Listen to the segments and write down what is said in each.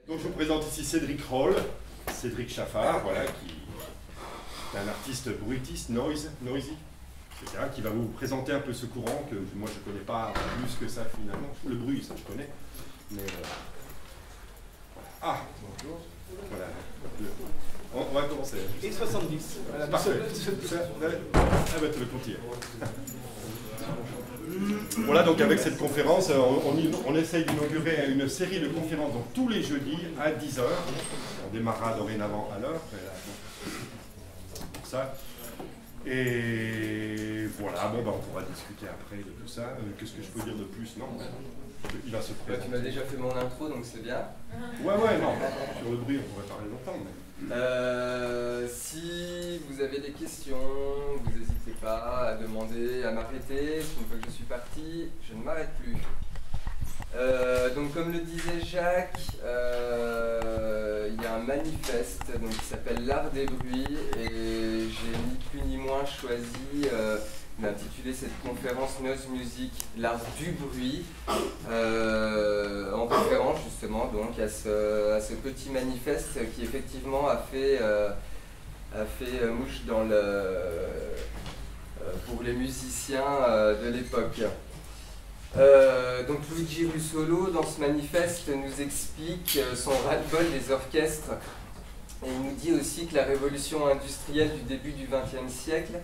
Donc je vous présente ici Cédric Roll, Cédric Chaffard, voilà, qui est un artiste bruitiste, noisy, etc., qui va vous présenter un peu ce courant que moi je ne connais pas plus que ça finalement. Le bruit, ça je connais. Mais ah, bonjour. Voilà. On va commencer. Et 70. Voilà, parfait. Ah bah tu veux continuer. Voilà, donc avec cette conférence, on essaye d'inaugurer une série de conférences donc, tous les jeudis à 10h. On démarrera dorénavant à l'heure. Pour ça. Et voilà, bon, ben, on pourra discuter après de tout ça. Qu'est-ce que je peux dire de plus? Non, il va se présenter. Tu m'as déjà fait mon intro, donc c'est bien. Ouais, non. Sur le bruit, on pourrait parler longtemps. Mais... si vous avez des questions, vous n'hésitez pas à demander, à m'arrêter. Une fois que je suis parti, je ne m'arrête plus. Donc comme le disait Jacques, il y a un manifeste donc, qui s'appelle l'art des bruits et j'ai ni plus ni moins choisi d'intituler cette conférence Noise Music, l'art du bruit, en référence justement donc à ce petit manifeste qui effectivement a fait mouche dans pour les musiciens de l'époque. Donc Luigi Russolo, dans ce manifeste, nous explique son ras-le-bol des orchestres et il nous dit aussi que la révolution industrielle du début du XXe siècle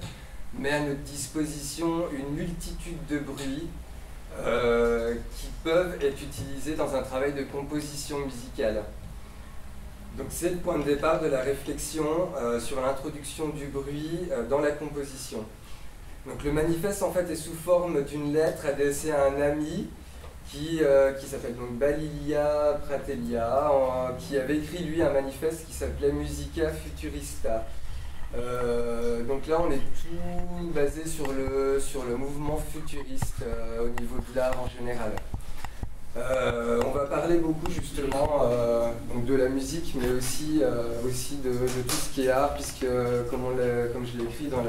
met à notre disposition une multitude de bruits qui peuvent être utilisés dans un travail de composition musicale. Donc c'est le point de départ de la réflexion sur l'introduction du bruit dans la composition. Donc le manifeste en fait est sous forme d'une lettre adressée à un ami qui s'appelle donc Balilia Pratelia, qui avait écrit lui un manifeste qui s'appelait Musica Futurista. Donc là on est tout basé sur le mouvement futuriste au niveau de l'art en général. On va parler beaucoup justement donc de la musique, mais aussi de tout ce qui est art, puisque comme je l'ai écrit dans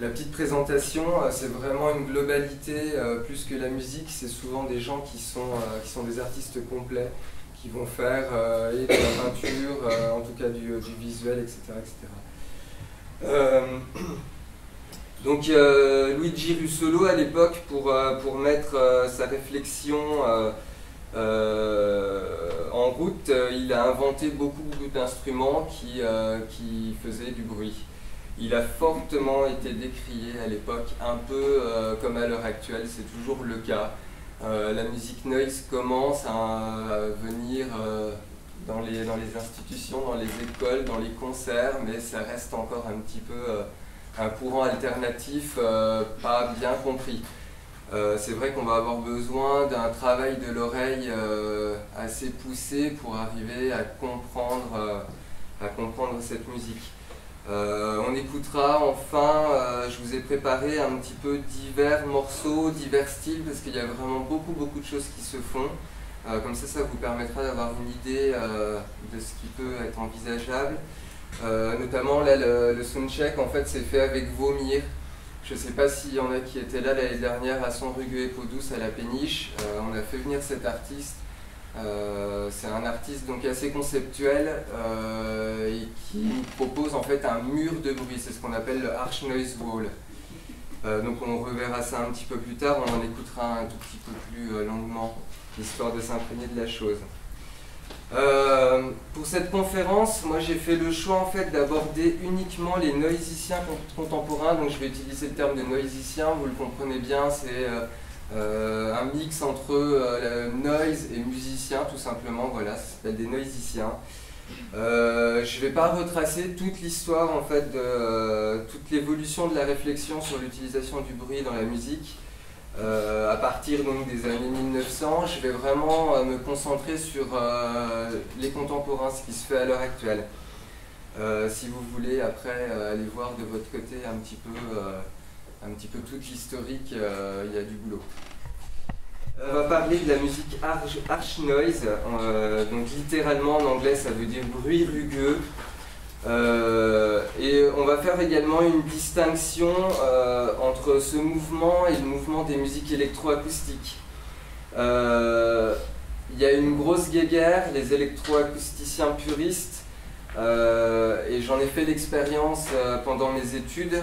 la petite présentation, c'est vraiment une globalité, plus que la musique, c'est souvent des gens qui sont des artistes complets, qui vont faire et de la peinture, en tout cas du visuel, etc. Donc Luigi Russolo, à l'époque, pour mettre sa réflexion en route, il a inventé beaucoup d'instruments qui faisaient du bruit. Il a fortement été décrié à l'époque, un peu comme à l'heure actuelle, c'est toujours le cas. La musique noise commence à venir dans les institutions, dans les écoles, dans les concerts, mais ça reste encore un petit peu un courant alternatif pas bien compris. C'est vrai qu'on va avoir besoin d'un travail de l'oreille assez poussé pour arriver à comprendre cette musique. On écoutera enfin, je vous ai préparé un petit peu divers morceaux, divers styles, parce qu'il y a vraiment beaucoup de choses qui se font. Comme ça vous permettra d'avoir une idée de ce qui peut être envisageable. Notamment là, le soundcheck en fait c'est fait avec Vomir. Je ne sais pas s'il y en a qui étaient là l'année dernière à Son Rugueux et Peau Douce à la Péniche. On a fait venir cet artiste. C'est un artiste donc assez conceptuel et qui nous propose en fait un mur de bruit, c'est ce qu'on appelle le Arch Noise Wall. Donc on reverra ça un petit peu plus tard, on en écoutera un tout petit peu plus longuement, histoire de s'imprégner de la chose. Pour cette conférence, moi j'ai fait le choix en fait d'aborder uniquement les noisiciens contemporains, donc je vais utiliser le terme de noisicien, vous le comprenez bien, c'est un mix entre noise et musicien tout simplement, voilà, ça s'appelle des noisiciens. Je ne vais pas retracer toute l'histoire en fait toute l'évolution de la réflexion sur l'utilisation du bruit dans la musique à partir donc des années 1900. Je vais vraiment me concentrer sur les contemporains, ce qui se fait à l'heure actuelle. Si vous voulez après aller voir de votre côté un petit peu toute l'historique, il y a du boulot. On va parler de la musique arch noise, donc littéralement en anglais ça veut dire bruit rugueux. Et on va faire également une distinction entre ce mouvement et le mouvement des musiques électroacoustiques. il y a une grosse guéguerre, les électroacousticiens puristes, et j'en ai fait l'expérience pendant mes études.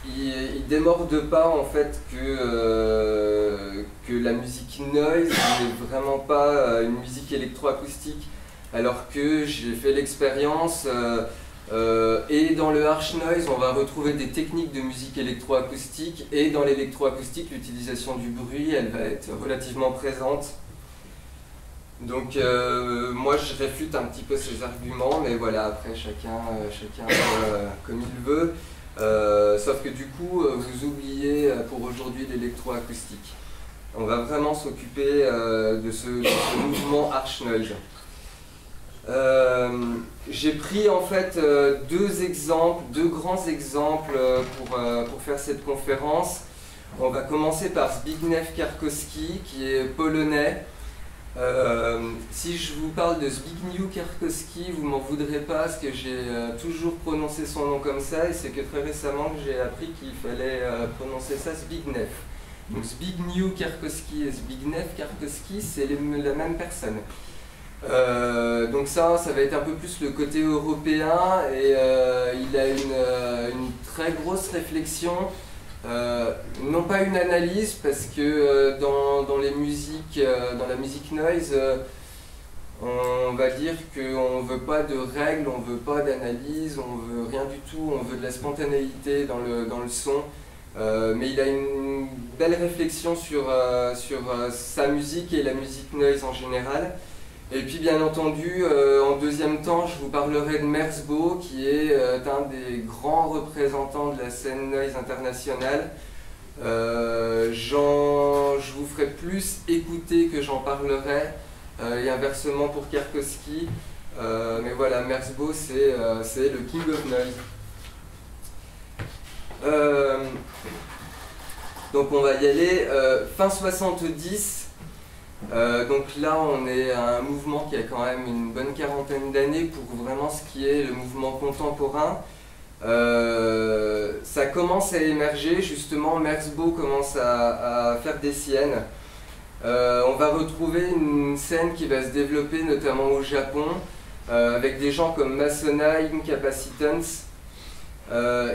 Ils démordent pas en fait que la musique noise n'est vraiment pas une musique électroacoustique, alors que j'ai fait l'expérience et dans le harsh noise on va retrouver des techniques de musique électroacoustique, et dans l'électroacoustique l'utilisation du bruit elle va être relativement présente. Donc moi je réfute un petit peu ces arguments, mais voilà, après chacun comme il veut. Sauf que du coup, vous oubliez pour aujourd'hui l'électroacoustique. On va vraiment s'occuper de ce mouvement harsh noise. J'ai pris en fait deux grands exemples pour faire cette conférence. On va commencer par Zbigniew Kierkowski, qui est polonais. Si je vous parle de Zbigniew Kierkowski, vous m'en voudrez pas parce que j'ai toujours prononcé son nom comme ça, et c'est que très récemment que j'ai appris qu'il fallait prononcer ça Zbigniew. Donc Zbigniew Kierkowski et Zbigniew Kierkowski, c'est la même personne. Donc ça va être un peu plus le côté européen, et il a une très grosse réflexion. Non pas une analyse, parce que dans la musique noise, on va dire qu'on ne veut pas de règles, on ne veut pas d'analyse, on ne veut rien du tout, on veut de la spontanéité dans le son. Mais il a une belle réflexion sur sa musique et la musique noise en général. Et puis bien entendu, en deuxième temps, je vous parlerai de Merzbow, qui est un des grands représentants de la scène noise internationale. Je vous ferai plus écouter que j'en parlerai, et inversement pour Kierkowski. Mais voilà, Merzbow, c'est le King of Noise. Donc on va y aller, fin 70. Donc là on est à un mouvement qui a quand même une bonne quarantaine d'années pour vraiment ce qui est le mouvement contemporain. Ça commence à émerger, justement Merzbow commence à faire des siennes. On va retrouver une scène qui va se développer notamment au Japon, avec des gens comme Masona, Incapacitants.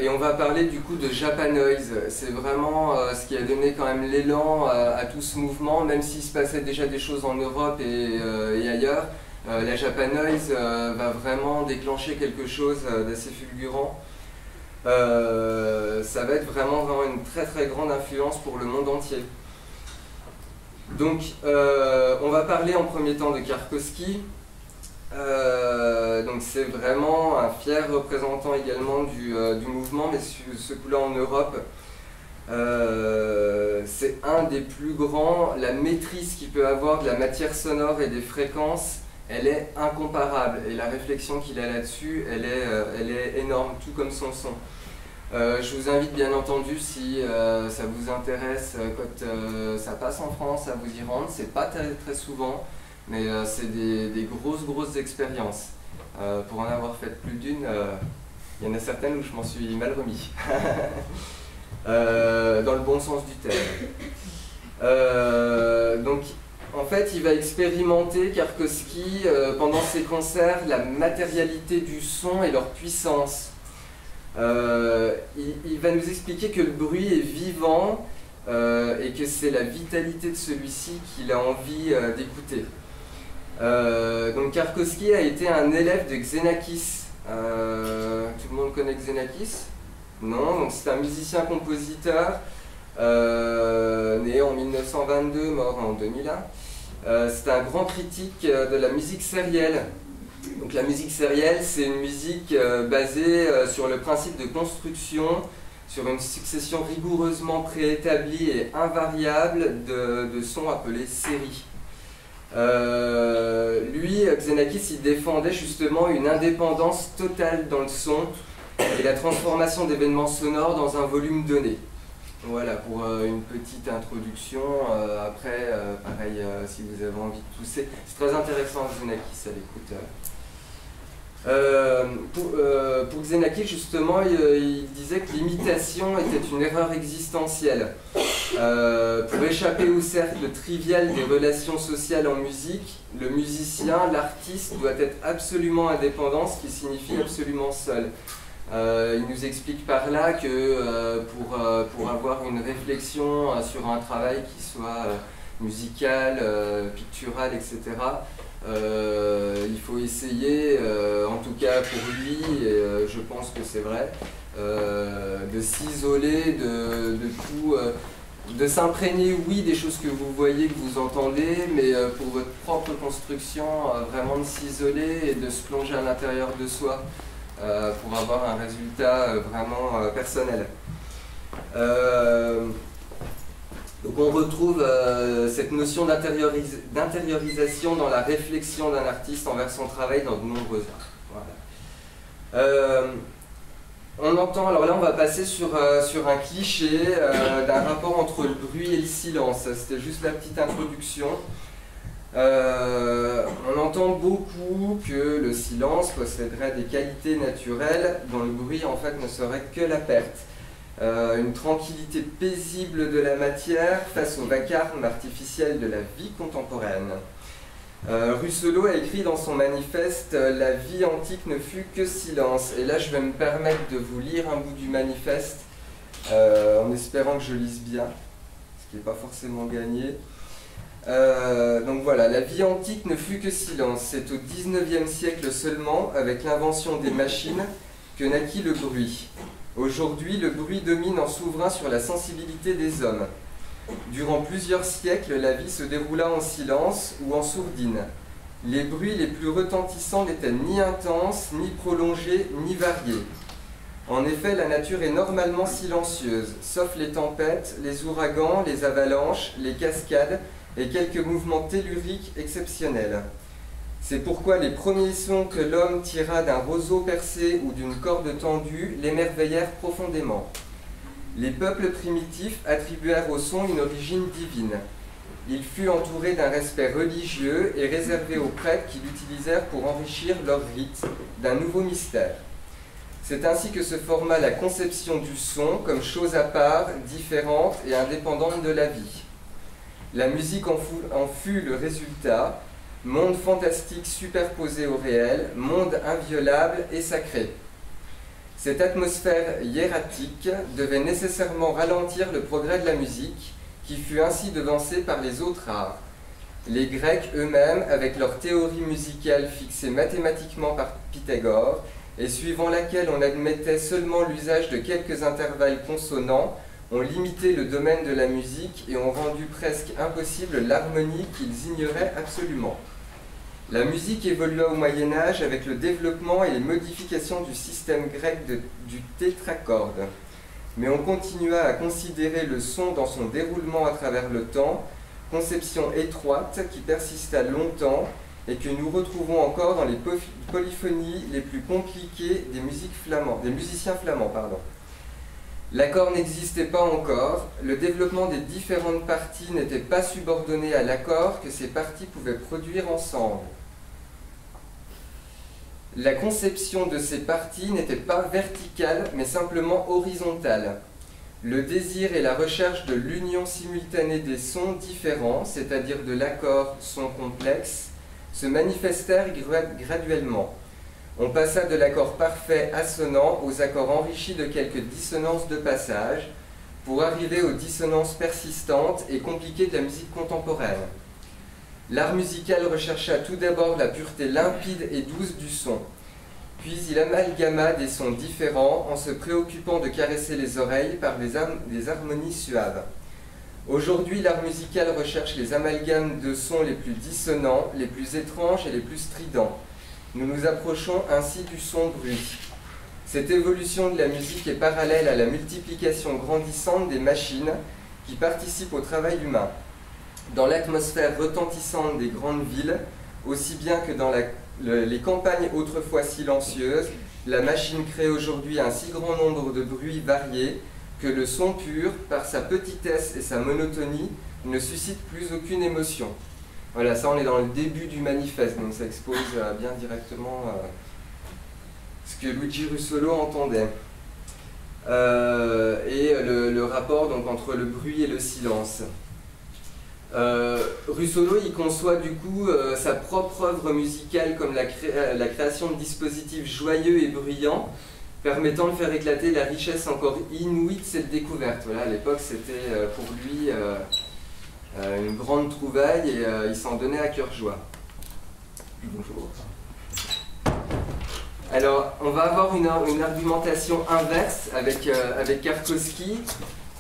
Et on va parler du coup de Japanoise. C'est vraiment ce qui a donné quand même l'élan à tout ce mouvement, même s'il se passait déjà des choses en Europe et ailleurs. La Japanoise va vraiment déclencher quelque chose d'assez fulgurant. Ça va être vraiment une très grande influence pour le monde entier. Donc on va parler en premier temps de Kierkowski. Donc c'est vraiment un fier représentant également du mouvement, mais ce coup-là en Europe. C'est un des plus grands. La maîtrise qu'il peut avoir de la matière sonore et des fréquences, elle est incomparable, et la réflexion qu'il a là-dessus, elle est énorme, tout comme son son. Je vous invite bien entendu, si ça vous intéresse, quand ça passe en France, à vous y rendre. C'est pas très souvent, mais c'est des grosses expériences. Pour en avoir fait plus d'une, il y en a certaines où je m'en suis mal remis. Dans le bon sens du terme. Donc en fait il va expérimenter, Kierkowski, pendant ses concerts, la matérialité du son et leur puissance. Il va nous expliquer que le bruit est vivant, et que c'est la vitalité de celui-ci qu'il a envie d'écouter. Donc Kierkowski a été un élève de Xenakis. Tout le monde connaît Xenakis? Non, donc c'est un musicien-compositeur né en 1922, mort en 2001. C'est un grand critique de la musique sérielle. Donc la musique sérielle, c'est une musique basée sur le principe de construction, sur une succession rigoureusement préétablie et invariable de sons appelés séries. Lui, Xenakis, il défendait justement une indépendance totale dans le son et la transformation d'événements sonores dans un volume donné. Voilà pour une petite introduction. Après, pareil, si vous avez envie de pousser, c'est très intéressant Xenakis à l'écoute. Pour Xenakis, justement, il disait que l'imitation était une erreur existentielle. Pour échapper au cercle trivial des relations sociales en musique, le musicien, l'artiste doit être absolument indépendant, ce qui signifie absolument seul. Il nous explique par là que pour avoir une réflexion sur un travail qui soit musical, pictural, etc., il faut essayer, en tout cas pour lui, et je pense que c'est vrai, de s'isoler de tout, de s'imprégner, oui, des choses que vous voyez, que vous entendez, mais pour votre propre construction, vraiment de s'isoler et de se plonger à l'intérieur de soi pour avoir un résultat vraiment personnel. Donc on retrouve cette notion d'intériorisation dans la réflexion d'un artiste envers son travail dans de nombreux arts. Voilà. On entend, alors là on va passer sur un cliché d'un rapport entre le bruit et le silence. C'était juste la petite introduction. On entend beaucoup que le silence posséderait des qualités naturelles dont le bruit en fait ne serait que la perte. Une tranquillité paisible de la matière face au vacarme artificiel de la vie contemporaine. Russelot a écrit dans son manifeste « La vie antique ne fut que silence ». Et là, je vais me permettre de vous lire un bout du manifeste, en espérant que je lise bien, ce qui n'est pas forcément gagné. Donc voilà, la vie antique ne fut que silence. C'est au XIXe siècle seulement, avec l'invention des machines, que naquit le bruit. Aujourd'hui, le bruit domine en souverain sur la sensibilité des hommes. Durant plusieurs siècles, la vie se déroula en silence ou en sourdine. Les bruits les plus retentissants n'étaient ni intenses, ni prolongés, ni variés. En effet, la nature est normalement silencieuse, sauf les tempêtes, les ouragans, les avalanches, les cascades et quelques mouvements telluriques exceptionnels. C'est pourquoi les premiers sons que l'homme tira d'un roseau percé ou d'une corde tendue l'émerveillèrent profondément. Les peuples primitifs attribuèrent au son une origine divine. Il fut entouré d'un respect religieux et réservé aux prêtres qui l'utilisèrent pour enrichir leurs rites d'un nouveau mystère. C'est ainsi que se forma la conception du son comme chose à part, différente et indépendante de la vie. La musique en fut le résultat, monde fantastique superposé au réel, monde inviolable et sacré. Cette atmosphère hiératique devait nécessairement ralentir le progrès de la musique, qui fut ainsi devancé par les autres arts. Les Grecs eux-mêmes, avec leur théorie musicale fixée mathématiquement par Pythagore, et suivant laquelle on admettait seulement l'usage de quelques intervalles consonants, ont limité le domaine de la musique et ont rendu presque impossible l'harmonie qu'ils ignoraient absolument. La musique évolua au Moyen-Âge avec le développement et les modifications du système grec du tétracorde. Mais on continua à considérer le son dans son déroulement à travers le temps, conception étroite qui persista longtemps et que nous retrouvons encore dans les polyphonies les plus compliquées des musiciens flamands. L'accord n'existait pas encore, le développement des différentes parties n'était pas subordonné à l'accord que ces parties pouvaient produire ensemble. La conception de ces parties n'était pas verticale, mais simplement horizontale. Le désir et la recherche de l'union simultanée des sons différents, c'est-à-dire de l'accord son complexe, se manifestèrent graduellement. On passa de l'accord parfait assonant aux accords enrichis de quelques dissonances de passage, pour arriver aux dissonances persistantes et compliquées de la musique contemporaine. L'art musical rechercha tout d'abord la pureté limpide et douce du son, puis il amalgama des sons différents en se préoccupant de caresser les oreilles par des harmonies suaves. Aujourd'hui, l'art musical recherche les amalgames de sons les plus dissonants, les plus étranges et les plus stridents. Nous nous approchons ainsi du son-bruit. Cette évolution de la musique est parallèle à la multiplication grandissante des machines qui participent au travail humain. Dans l'atmosphère retentissante des grandes villes, aussi bien que dans les campagnes autrefois silencieuses, la machine crée aujourd'hui un si grand nombre de bruits variés que le son pur, par sa petitesse et sa monotonie, ne suscite plus aucune émotion. Voilà, ça on est dans le début du manifeste, donc ça expose bien directement ce que Luigi Russolo entendait. et le rapport donc, entre le bruit et le silence. Russolo il conçoit du coup sa propre œuvre musicale comme la création de dispositifs joyeux et bruyants permettant de faire éclater la richesse encore inouïe de cette découverte. Voilà, à l'époque c'était pour lui une grande trouvaille et il s'en donnait à cœur joie. Bonjour. Alors on va avoir une argumentation inverse avec Karkovsky.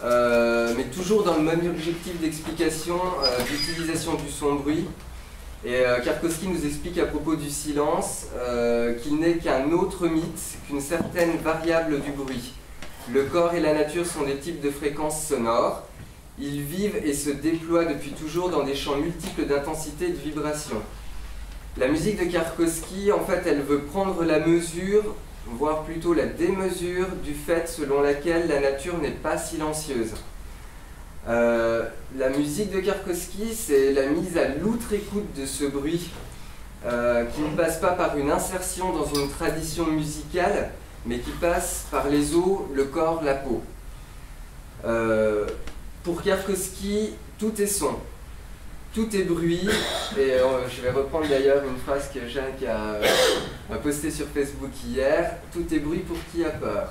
Mais toujours dans le même objectif d'explication d'utilisation du son-bruit. Et Karkovsky nous explique à propos du silence qu'il n'est qu'un autre mythe qu'une certaine variable du bruit. Le corps et la nature sont des types de fréquences sonores. Ils vivent et se déploient depuis toujours dans des champs multiples d'intensité et de vibration. La musique de Karkovsky, en fait, elle veut prendre la mesure, voire plutôt la démesure du fait selon laquelle la nature n'est pas silencieuse. La musique de Karkovsky, c'est la mise à l'outre-écoute de ce bruit qui ne passe pas par une insertion dans une tradition musicale, mais qui passe par les os, le corps, la peau. Pour Karkovsky, tout est son, tout est bruit, et je vais reprendre d'ailleurs une phrase que Jacques a postée sur Facebook hier, tout est bruit pour qui a peur.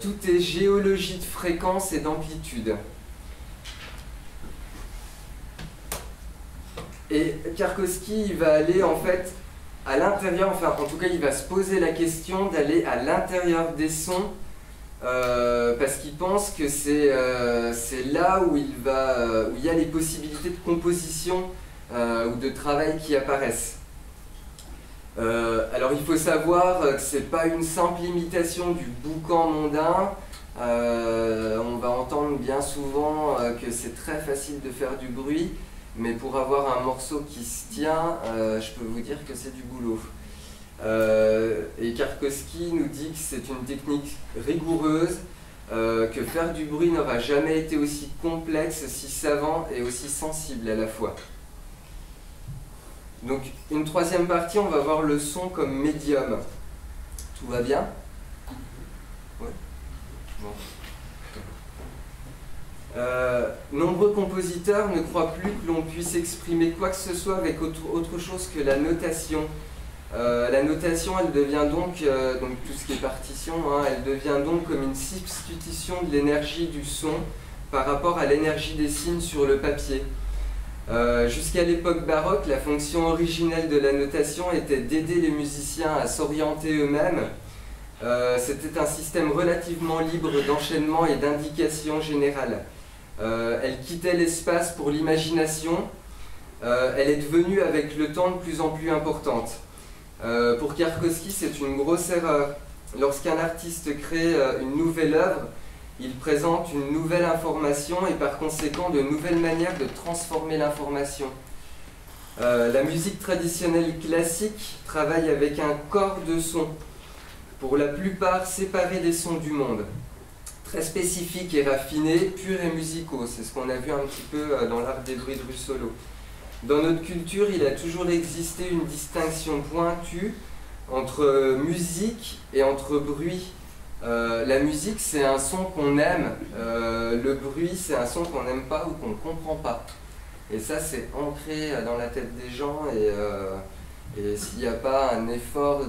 Tout est géologie de fréquence et d'amplitude. Et Karkovsky, il va aller en fait à l'intérieur, enfin en tout cas il va se poser la question d'aller à l'intérieur des sons parce qu'il pense que c'est là où il y a les possibilités de composition ou de travail qui apparaissent. Alors il faut savoir que ce n'est pas une simple imitation du boucan mondain. On va entendre bien souvent que c'est très facile de faire du bruit, mais pour avoir un morceau qui se tient, je peux vous dire que c'est du boulot. Et Karkovsky nous dit que c'est une technique rigoureuse, que faire du bruit n'aura jamais été aussi complexe, si savant et aussi sensible à la fois. Donc une troisième partie, on va voir le son comme médium. Tout va bien? Ouais. Bon. Nombreux compositeurs ne croient plus que l'on puisse exprimer quoi que ce soit avec autre chose que la notation. La notation, elle devient donc tout ce qui est partition, hein, elle devient donc comme une substitution de l'énergie du son par rapport à l'énergie des signes sur le papier. Jusqu'à l'époque baroque, la fonction originelle de la notation était d'aider les musiciens à s'orienter eux-mêmes. C'était un système relativement libre d'enchaînement et d'indication générale. Elle quittait l'espace pour l'imagination. Elle est devenue avec le temps de plus en plus importante. Pour Karkovsky, c'est une grosse erreur. Lorsqu'un artiste crée une nouvelle œuvre, il présente une nouvelle information et par conséquent de nouvelles manières de transformer l'information. La musique traditionnelle classique travaille avec un corps de sons, pour la plupart séparés des sons du monde, très spécifiques et raffinés, purs et musicaux. C'est ce qu'on a vu un petit peu dans l'art des bruits de Russolo. Dans notre culture, il a toujours existé une distinction pointue entre musique et entre bruit. La musique, c'est un son qu'on aime, le bruit, c'est un son qu'on n'aime pas ou qu'on ne comprend pas. Et ça, c'est ancré dans la tête des gens, et s'il n'y a pas un effort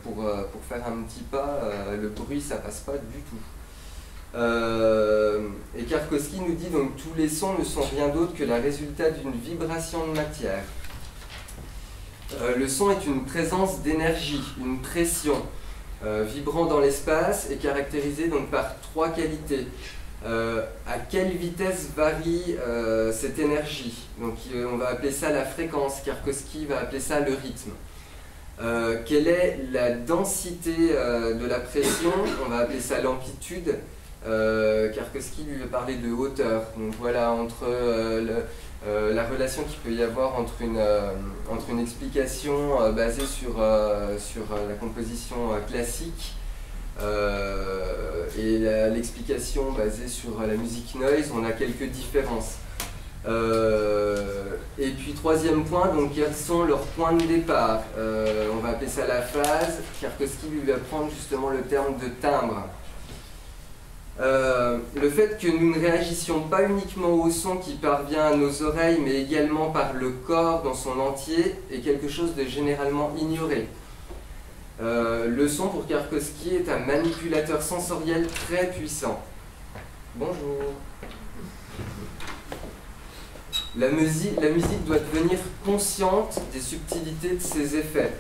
pour faire un petit pas, le bruit, ça passe pas du tout. Et Karkovsky nous dit donc tous les sons ne sont rien d'autre que le résultat d'une vibration de matière. Le son est une présence d'énergie, une pression. Vibrant dans l'espace et caractérisé donc par trois qualités. À quelle vitesse varie cette énergie? Donc on va appeler ça la fréquence, Karkovsky va appeler ça le rythme. Quelle est la densité de la pression? On va appeler ça l'amplitude. Karkovsky lui va parler de hauteur. Donc voilà, entre la relation qu'il peut y avoir entre une explication basée sur la composition classique et l'explication basée sur la musique noise, on a quelques différences. Et puis troisième point, donc quels sont leurs points de départ? On va appeler ça la phase. Tchaikovsky lui va prendre justement le terme de timbre. Le fait que nous ne réagissions pas uniquement au son qui parvient à nos oreilles, mais également par le corps dans son entier, est quelque chose de généralement ignoré. Le son pour Tchaikovsky est un manipulateur sensoriel très puissant. Bonjour. La musique doit devenir consciente des subtilités de ses effets.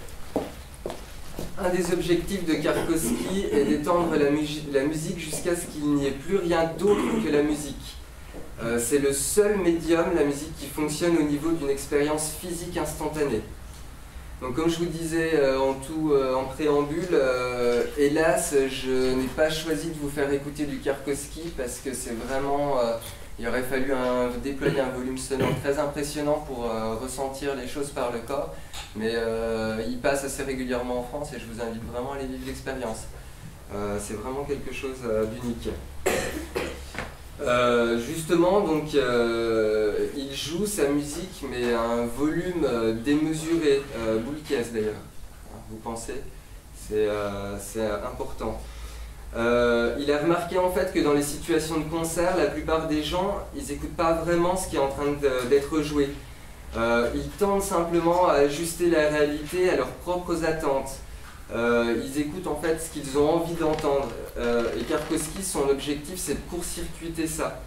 Un des objectifs de Tchaikovsky est d'étendre la musique jusqu'à ce qu'il n'y ait plus rien d'autre que la musique. C'est le seul médium, la musique, qui fonctionne au niveau d'une expérience physique instantanée. Donc comme je vous disais en préambule, hélas, je n'ai pas choisi de vous faire écouter du Tchaikovsky parce que c'est vraiment... il aurait fallu déployer un volume sonore très impressionnant pour ressentir les choses par le corps, mais il passe assez régulièrement en France et je vous invite vraiment à aller vivre l'expérience. C'est vraiment quelque chose d'unique. Justement, donc, il joue sa musique, mais à un volume démesuré, boule caisse d'ailleurs, vous pensez, c'est important. Il a remarqué en fait que dans les situations de concert, la plupart des gens, ils n'écoutent pas vraiment ce qui est en train d'être joué. Ils tentent simplement à ajuster la réalité à leurs propres attentes. Ils écoutent en fait ce qu'ils ont envie d'entendre. Et Tchaikovsky, son objectif, c'est de court-circuiter ça.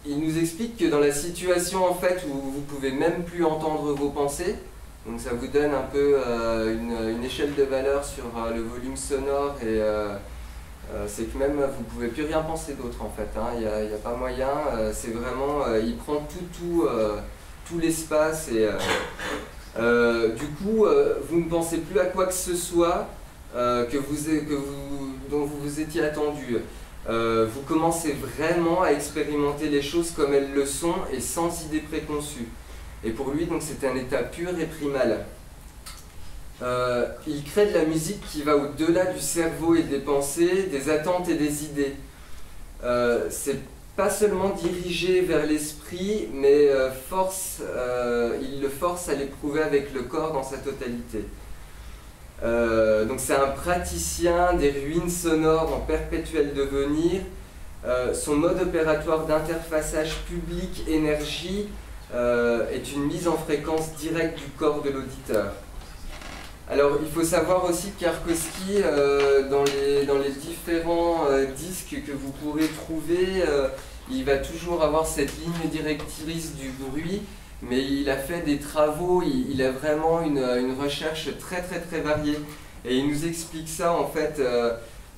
Il nous explique que dans la situation en fait où vous pouvez même plus entendre vos pensées, donc ça vous donne un peu une échelle de valeur sur le volume sonore et c'est que même vous ne pouvez plus rien penser d'autre en fait, hein. Il n'y a pas moyen, c'est vraiment, il prend tout l'espace et du coup vous ne pensez plus à quoi que ce soit dont vous vous étiez attendu. Vous commencez vraiment à expérimenter les choses comme elles le sont et sans idée préconçue. Et pour lui, donc, c'est un état pur et primal. Il crée de la musique qui va au-delà du cerveau et des pensées, des attentes et des idées. C'est pas seulement dirigé vers l'esprit, mais il le force à l'éprouver avec le corps dans sa totalité. Donc c'est un praticien des ruines sonores en perpétuel devenir. Son mode opératoire d'interfaçage public-énergie est une mise en fréquence directe du corps de l'auditeur. Alors il faut savoir aussi que Tchaikovsky, dans les différents disques que vous pourrez trouver, il va toujours avoir cette ligne directrice du bruit, mais il a fait des travaux, il a vraiment une recherche très variée. Et il nous explique ça en fait,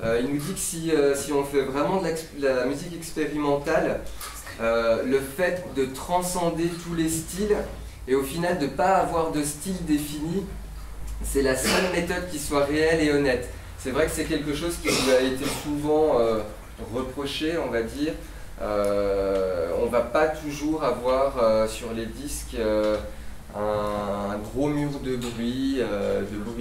il nous dit que si on fait vraiment de la musique expérimentale, le fait de transcender tous les styles et au final de ne pas avoir de style défini, c'est la seule méthode qui soit réelle et honnête. C'est vrai que c'est quelque chose qui lui a été souvent reproché, on va dire. On ne va pas toujours avoir sur les disques un gros mur de bruit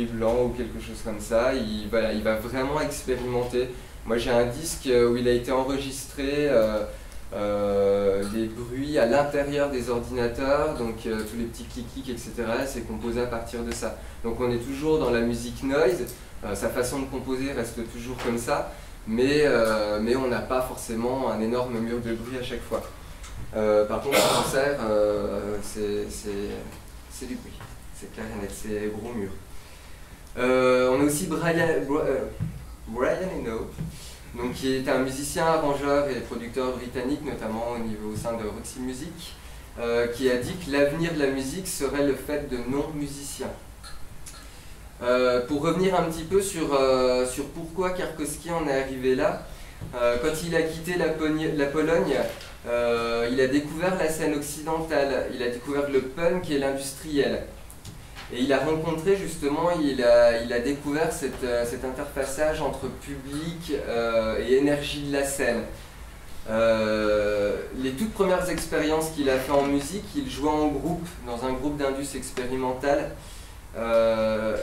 blanc ou quelque chose comme ça. Il va vraiment expérimenter. Moi j'ai un disque où il a été enregistré des bruits à l'intérieur des ordinateurs, donc tous les petits clics, etc. C'est composé à partir de ça. Donc on est toujours dans la musique noise, sa façon de composer reste toujours comme ça, mais on n'a pas forcément un énorme mur de bruit à chaque fois. Par contre, en concert, c'est du bruit, c'est clair et net, c'est gros mur. On a aussi Brian Eno, donc, qui est un musicien, arrangeur et producteur britannique, notamment au sein de Roxy Music, qui a dit que l'avenir de la musique serait le fait de non-musiciens. Pour revenir un petit peu sur pourquoi Tchaikovsky en est arrivé là, quand il a quitté la Pologne, il a découvert la scène occidentale, il a découvert le punk et l'industriel. Et il a rencontré justement, il a découvert cet interfaçage entre public et énergie de la scène. Les toutes premières expériences qu'il a fait en musique, il jouait en groupe, dans un groupe d'indus expérimental.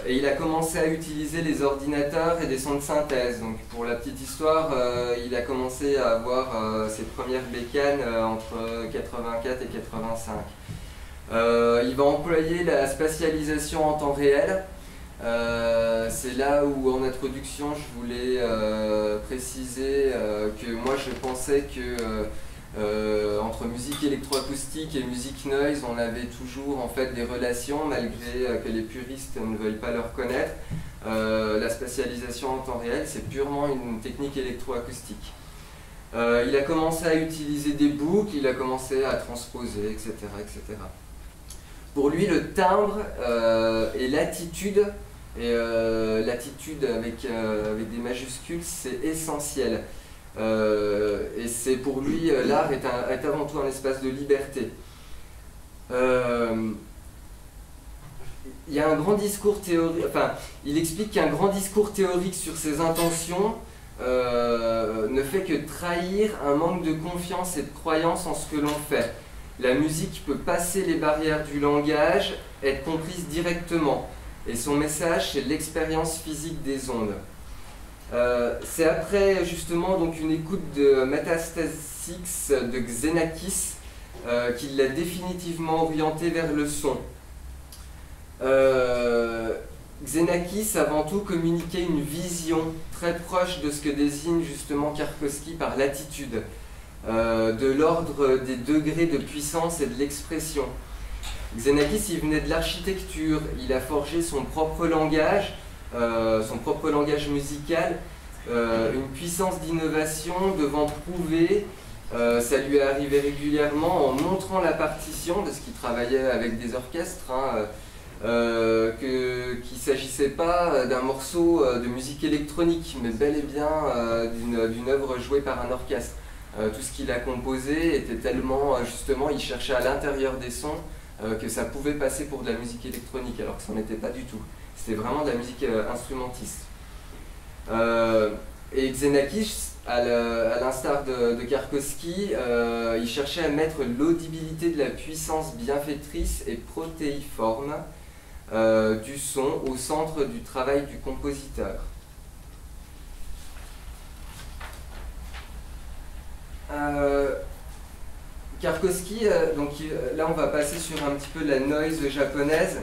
Et Et il a commencé à utiliser les ordinateurs et des sons de synthèse. Donc pour la petite histoire, il a commencé à avoir ses premières bécanes entre 84 et 85. Il va employer la spatialisation en temps réel. C'est là où en introduction je voulais préciser que moi je pensais que entre musique électroacoustique et musique noise, on avait toujours en fait des relations malgré que les puristes ne veuillent pas le reconnaître. La spatialisation en temps réel, c'est purement une technique électroacoustique. Il a commencé à utiliser des boucles, il a commencé à transposer, etc. etc. Pour lui, le timbre et l'attitude, et l'attitude avec des majuscules, c'est essentiel. Et c'est pour lui, l'art est avant tout un espace de liberté. Il y a un grand discours théorique, enfin, il explique qu'un grand discours théorique sur ses intentions ne fait que trahir un manque de confiance et de croyance en ce que l'on fait. La musique peut passer les barrières du langage, être comprise directement, et son message, c'est l'expérience physique des ondes. C'est après justement donc une écoute de Metastasix de Xenakis qu'il l'a définitivement orienté vers le son. Xenakis avant tout communiquait une vision très proche de ce que désigne justement Karkovsky par l'attitude, de l'ordre des degrés de puissance et de l'expression. Xenakis, il venait de l'architecture, il a forgé son propre langage musical, une puissance d'innovation devant prouver, ça lui est arrivé régulièrement en montrant la partition, parce qu'il travaillait avec des orchestres, qu'il ne s'agissait pas d'un morceau de musique électronique, mais bel et bien d'une œuvre jouée par un orchestre. Tout ce qu'il a composé était tellement, justement, il cherchait à l'intérieur des sons que ça pouvait passer pour de la musique électronique, alors que ça n'en était pas du tout. C'était vraiment de la musique instrumentiste. Et Xenakis, à l'instar de Karkovsky, il cherchait à mettre l'audibilité de la puissance bienfaitrice et protéiforme du son au centre du travail du compositeur. Karkovsky, donc là on va passer sur un petit peu la noise japonaise.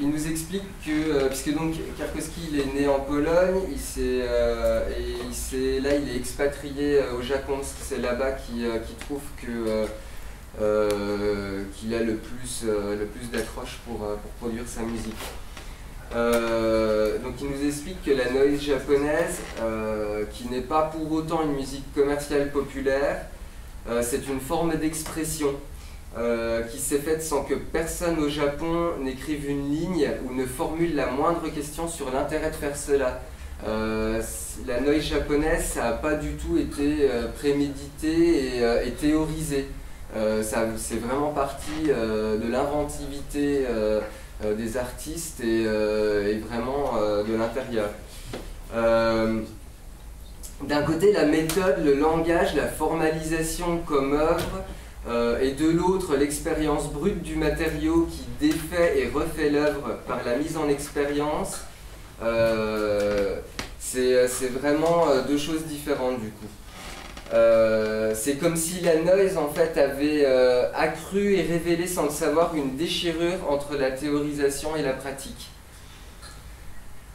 Il nous explique que, puisque donc Karkovsky il est né en Pologne, il est expatrié au Japon, parce que c'est là-bas qu'il trouve qu'il a le plus d'accroche pour produire sa musique. Donc il nous explique que la noise japonaise, qui n'est pas pour autant une musique commerciale populaire, c'est une forme d'expression qui s'est faite sans que personne au Japon n'écrive une ligne ou ne formule la moindre question sur l'intérêt de faire cela. La noise japonaise, ça n'a pas du tout été prémédité et théorisé. C'est vraiment parti de l'inventivité des artistes et vraiment de l'intérieur. D'un côté, la méthode, le langage, la formalisation comme œuvre, et de l'autre, l'expérience brute du matériau qui défait et refait l'œuvre par la mise en expérience. C'est vraiment deux choses différentes du coup. C'est comme si la noise en fait avait accru et révélé sans le savoir une déchirure entre la théorisation et la pratique.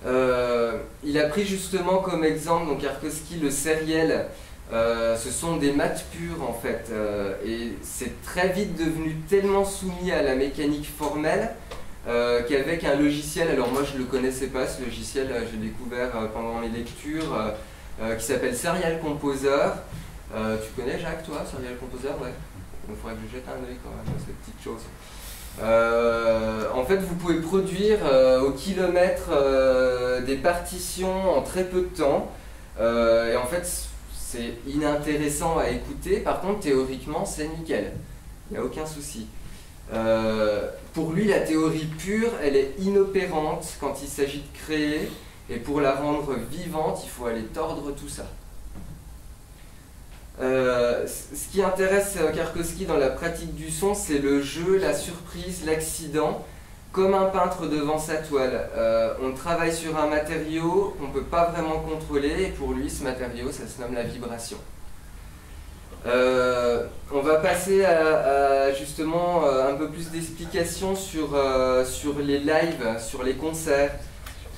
Il a pris justement comme exemple, donc Karkovsky, le sériel. Ce sont des maths pures en fait, et c'est très vite devenu tellement soumis à la mécanique formelle qu'avec un logiciel, alors moi je ne le connaissais pas ce logiciel, j'ai découvert pendant mes lectures, qui s'appelle Serial Composer. Tu connais Jacques toi, Serial Composer? Ouais. Il faudrait que je jette un œil quand même à cette petite chose. En fait vous pouvez produire au kilomètre des partitions en très peu de temps, et en fait c'est inintéressant à écouter, par contre théoriquement c'est nickel, il n'y a aucun souci. Pour lui la théorie pure elle est inopérante quand il s'agit de créer, et pour la rendre vivante il faut aller tordre tout ça. Ce qui intéresse Karkovsky dans la pratique du son, c'est le jeu, la surprise, l'accident. comme un peintre devant sa toile. On travaille sur un matériau qu'on ne peut pas vraiment contrôler, et pour lui, ce matériau, ça se nomme la vibration. On va passer à justement un peu plus d'explications sur les lives, sur les concerts.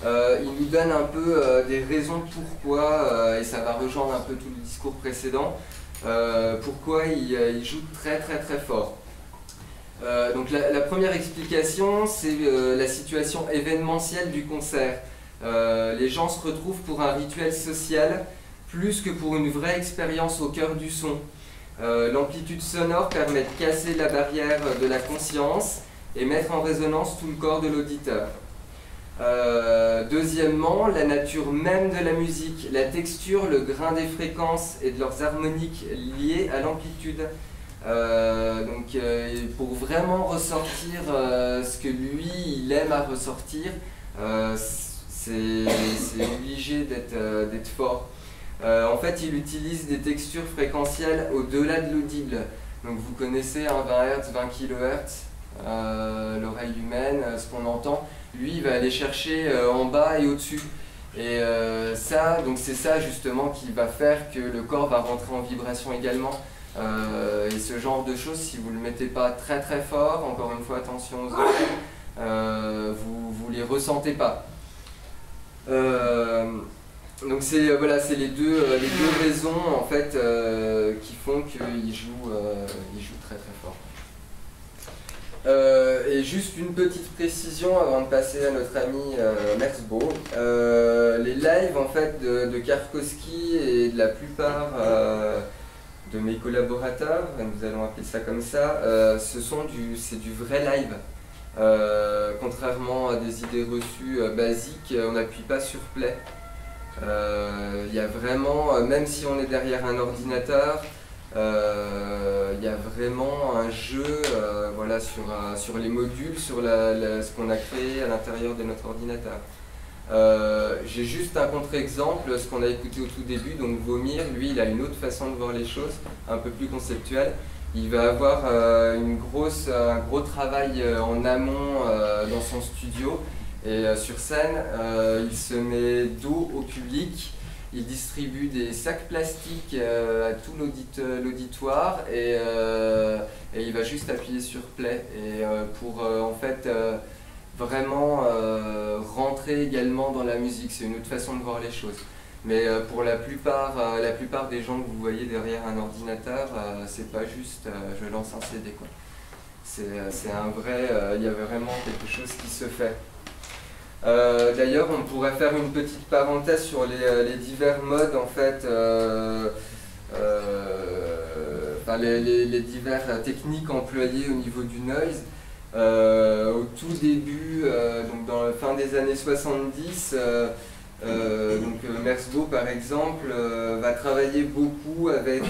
Il nous donne un peu des raisons pourquoi, et ça va rejoindre un peu tout le discours précédent, pourquoi il joue très très très fort. Donc la première explication, c'est la situation événementielle du concert. Les gens se retrouvent pour un rituel social plus que pour une vraie expérience au cœur du son. L'amplitude sonore permet de casser la barrière de la conscience et mettre en résonance tout le corps de l'auditeur. Deuxièmement, la nature même de la musique, la texture, le grain des fréquences et de leurs harmoniques liées à l'amplitude. Pour vraiment ressortir ce que lui, il aime à ressortir, c'est obligé d'être fort. En fait, il utilise des textures fréquentielles au-delà de l'audible. Donc vous connaissez 20 Hz, 20 kHz, l'oreille humaine, ce qu'on entend. Lui, il va aller chercher en bas et au-dessus. Et c'est ça justement qui va faire que le corps va rentrer en vibration également. Et ce genre de choses, si vous ne le mettez pas très très fort, encore une fois attention aux oreilles, vous les ressentez pas. Donc c'est les deux raisons en fait qui font qu'il joue très très fort. Et juste une petite précision avant de passer à notre ami Merzbow. Les lives en fait de Karkowski et de la plupart de mes collaborateurs, nous allons appeler ça comme ça, c'est du vrai live. Contrairement à des idées reçues basiques, on n'appuie pas sur play. Il y a vraiment, même si on est derrière un ordinateur, il y a vraiment un jeu sur les modules, sur ce qu'on a créé à l'intérieur de notre ordinateur. J'ai juste un contre-exemple, ce qu'on a écouté au tout début, donc Vomir, lui il a une autre façon de voir les choses, un peu plus conceptuelle. Il va avoir un gros travail en amont dans son studio, et sur scène il se met dos au public, il distribue des sacs plastiques à tout l'auditoire et il va juste appuyer sur play et pour en fait vraiment rentrer également dans la musique. C'est une autre façon de voir les choses. Mais pour la plupart des gens que vous voyez derrière un ordinateur, c'est pas juste je lance un CD quoi. C'est un vrai, il y a vraiment quelque chose qui se fait. D'ailleurs, on pourrait faire une petite parenthèse sur les divers modes en fait, les diverses techniques employées au niveau du noise. Au tout début, donc dans la fin des années 70, Merzbow par exemple va travailler beaucoup avec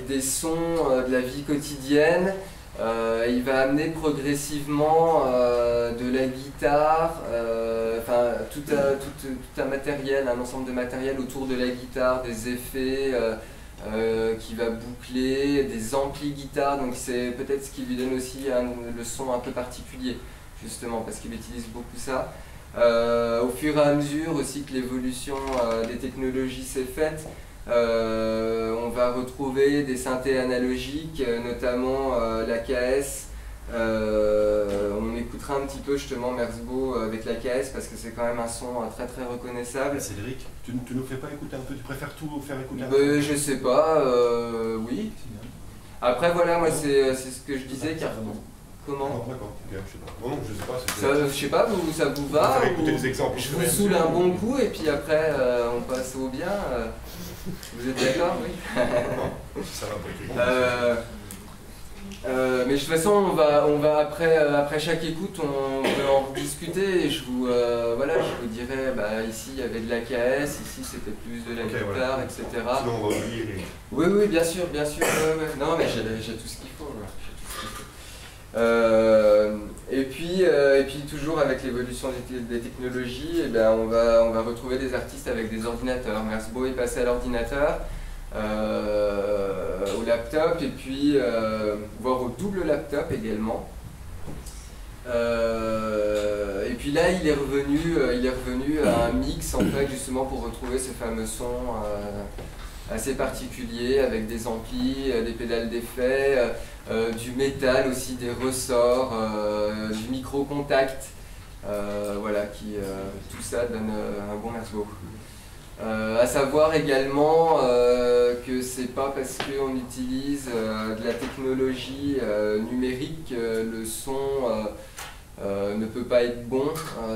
des sons de la vie quotidienne. Il va amener progressivement de la guitare, tout un matériel, un ensemble de matériel autour de la guitare, des effets qui va boucler, des amplis guitare, donc c'est peut-être ce qui lui donne aussi le son un peu particulier, justement, parce qu'il utilise beaucoup ça. Au fur et à mesure aussi que l'évolution des technologies s'est faite, on va retrouver des synthés analogiques, notamment l'AKS. On écoutera un petit peu justement Merzbow avec l'AKS parce que c'est quand même un son très très reconnaissable. Cédric, tu nous fais pas écouter un peu? Tu préfères tout faire écouter un peu? Je sais pas, oui. Après voilà, moi c'est ce que je disais car... Comment? Non, d'accord, ok, je sais pas. Non, je sais pas. Je sais pas, ça vous va? Écouter des exemples. Je vous saoule un bon coup et puis après on passe au bien. Vous êtes d'accord? Oui. Ça va pas. Mais de toute façon, on va après chaque écoute, on peut en rediscuter et je vous dirai, ici il y avait de l'AKS, ici c'était plus de la guitare, etc. Sinon on va oublier les... Oui, bien sûr. Ouais. Non, mais j'ai tout ce qu'il faut. Et puis toujours avec l'évolution des technologies, on va retrouver des artistes avec des ordinateurs. Merzbow est passé à l'ordinateur, au laptop et puis voire au double laptop également. Et puis là, il est revenu à un mix en fait, justement pour retrouver ce fameux son assez particulier avec des amplis, des pédales d'effet, du métal aussi, des ressorts, du micro-contact. Voilà, tout ça donne un bon Merzbow. À savoir également que c'est pas parce qu'on utilise de la technologie numérique que le son ne peut pas être bon.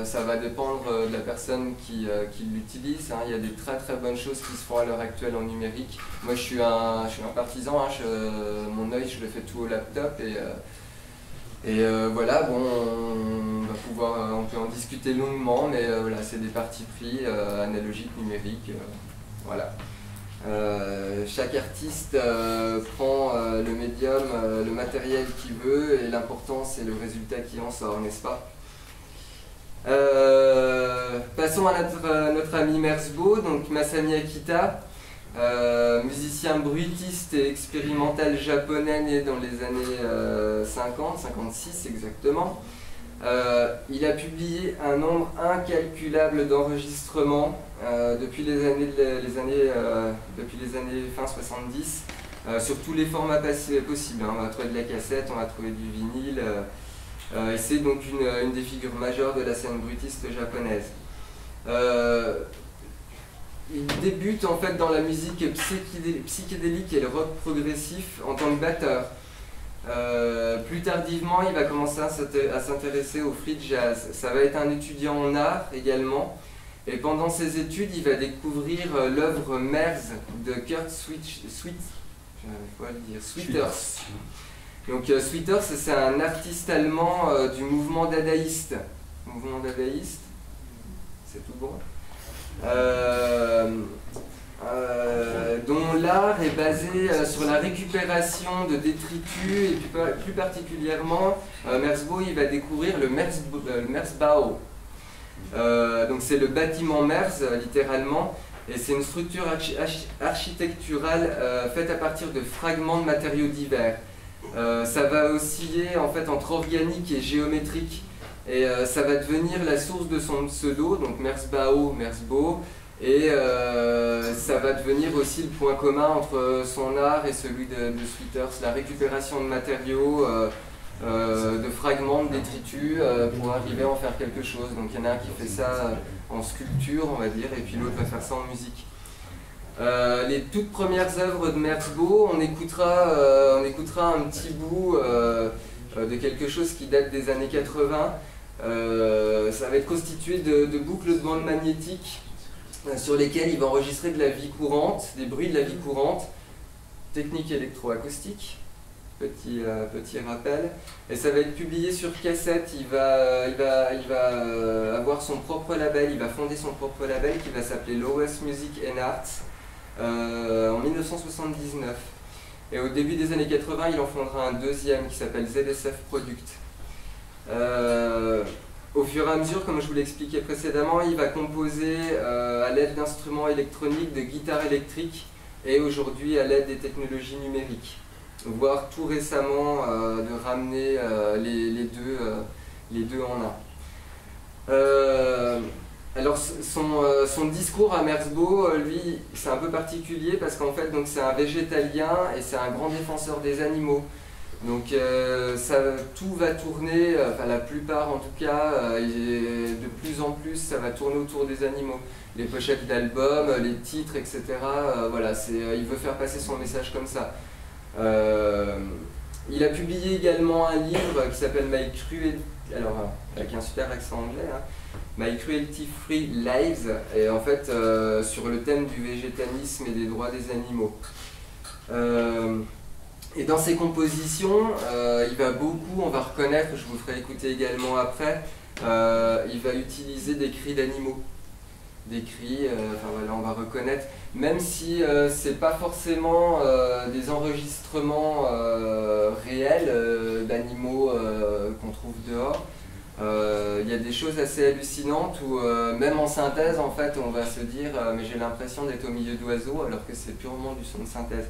Ça va dépendre de la personne qui l'utilise. Il y a des très très bonnes choses qui se font à l'heure actuelle en numérique. Moi je suis un partisan, mon œil je le fais tout au laptop et voilà, bon, on peut en discuter longuement, mais voilà, c'est des partis pris analogiques, numériques, voilà. Chaque artiste prend le médium, le matériel qu'il veut, et l'important c'est le résultat qui en sort, n'est-ce pas? Passons à notre ami Merzbow, donc Masami Akita. Musicien bruitiste et expérimental japonais né dans les années 50, 56 exactement. Il a publié un nombre incalculable d'enregistrements depuis les années fin 70 sur tous les formats possibles. On va trouver de la cassette, on va trouver du vinyle. Et c'est donc une des figures majeures de la scène bruitiste japonaise. Il débute en fait dans la musique psychédélique et le rock progressif en tant que batteur. Plus tardivement, il va commencer à s'intéresser au free jazz. Ça va être un étudiant en art également. Et pendant ses études, il va découvrir l'œuvre Merz de Kurt Schwitters. Donc Schwitters, c'est un artiste allemand du mouvement dadaïste. Mouvement dadaïste, c'est tout bon. Dont l'art est basé sur la récupération de détritus et plus particulièrement Merzbow il va découvrir le Merzbau. Donc c'est le bâtiment Merz littéralement, et c'est une structure architecturale faite à partir de fragments de matériaux divers. Ça va osciller en fait entre organique et géométrique. Et ça va devenir la source de son pseudo, donc Merzbau, Merzbow, et ça va devenir aussi le point commun entre son art et celui de Schwitters, la récupération de matériaux, de fragments, de détritus, pour arriver à en faire quelque chose. Donc il y en a un qui fait ça en sculpture, on va dire, et puis l'autre va faire ça en musique. Les toutes premières œuvres de Merzbow, on écoutera un petit bout de quelque chose qui date des années 80. Ça va être constitué de boucles de bandes magnétiques sur lesquelles il va enregistrer de la vie courante, des bruits de la vie courante, technique électroacoustique, petit rappel, et ça va être publié sur cassette. Il va avoir son propre label, il va fonder son propre label qui va s'appeler Lowest Music and Arts en 1979. Et au début des années 80, il en fondera un deuxième qui s'appelle ZSF Product. Au fur et à mesure, comme je vous l'expliquais précédemment, il va composer à l'aide d'instruments électroniques, de guitares électriques, et aujourd'hui à l'aide des technologies numériques. Voire tout récemment de ramener les deux en un. Alors son discours à Merzbow, lui, c'est un peu particulier parce qu'en fait c'est un végétalien et c'est un grand défenseur des animaux. Donc tout va tourner, enfin la plupart en tout cas, et de plus en plus ça va tourner autour des animaux. Les pochettes d'albums, les titres, etc. Voilà, il veut faire passer son message comme ça. Il a publié également un livre qui s'appelle My Cruelty, alors avec un super accent anglais, hein, My Cruelty Free Lives, et en fait sur le thème du végétalisme et des droits des animaux. Et dans ses compositions, il va beaucoup, on va reconnaître, je vous ferai écouter également après, il va utiliser des cris d'animaux. Des cris, enfin voilà, on va reconnaître, même si c'est pas forcément des enregistrements réels d'animaux qu'on trouve dehors. Il y a des choses assez hallucinantes où même en synthèse en fait on va se dire mais j'ai l'impression d'être au milieu d'oiseaux alors que c'est purement du son de synthèse.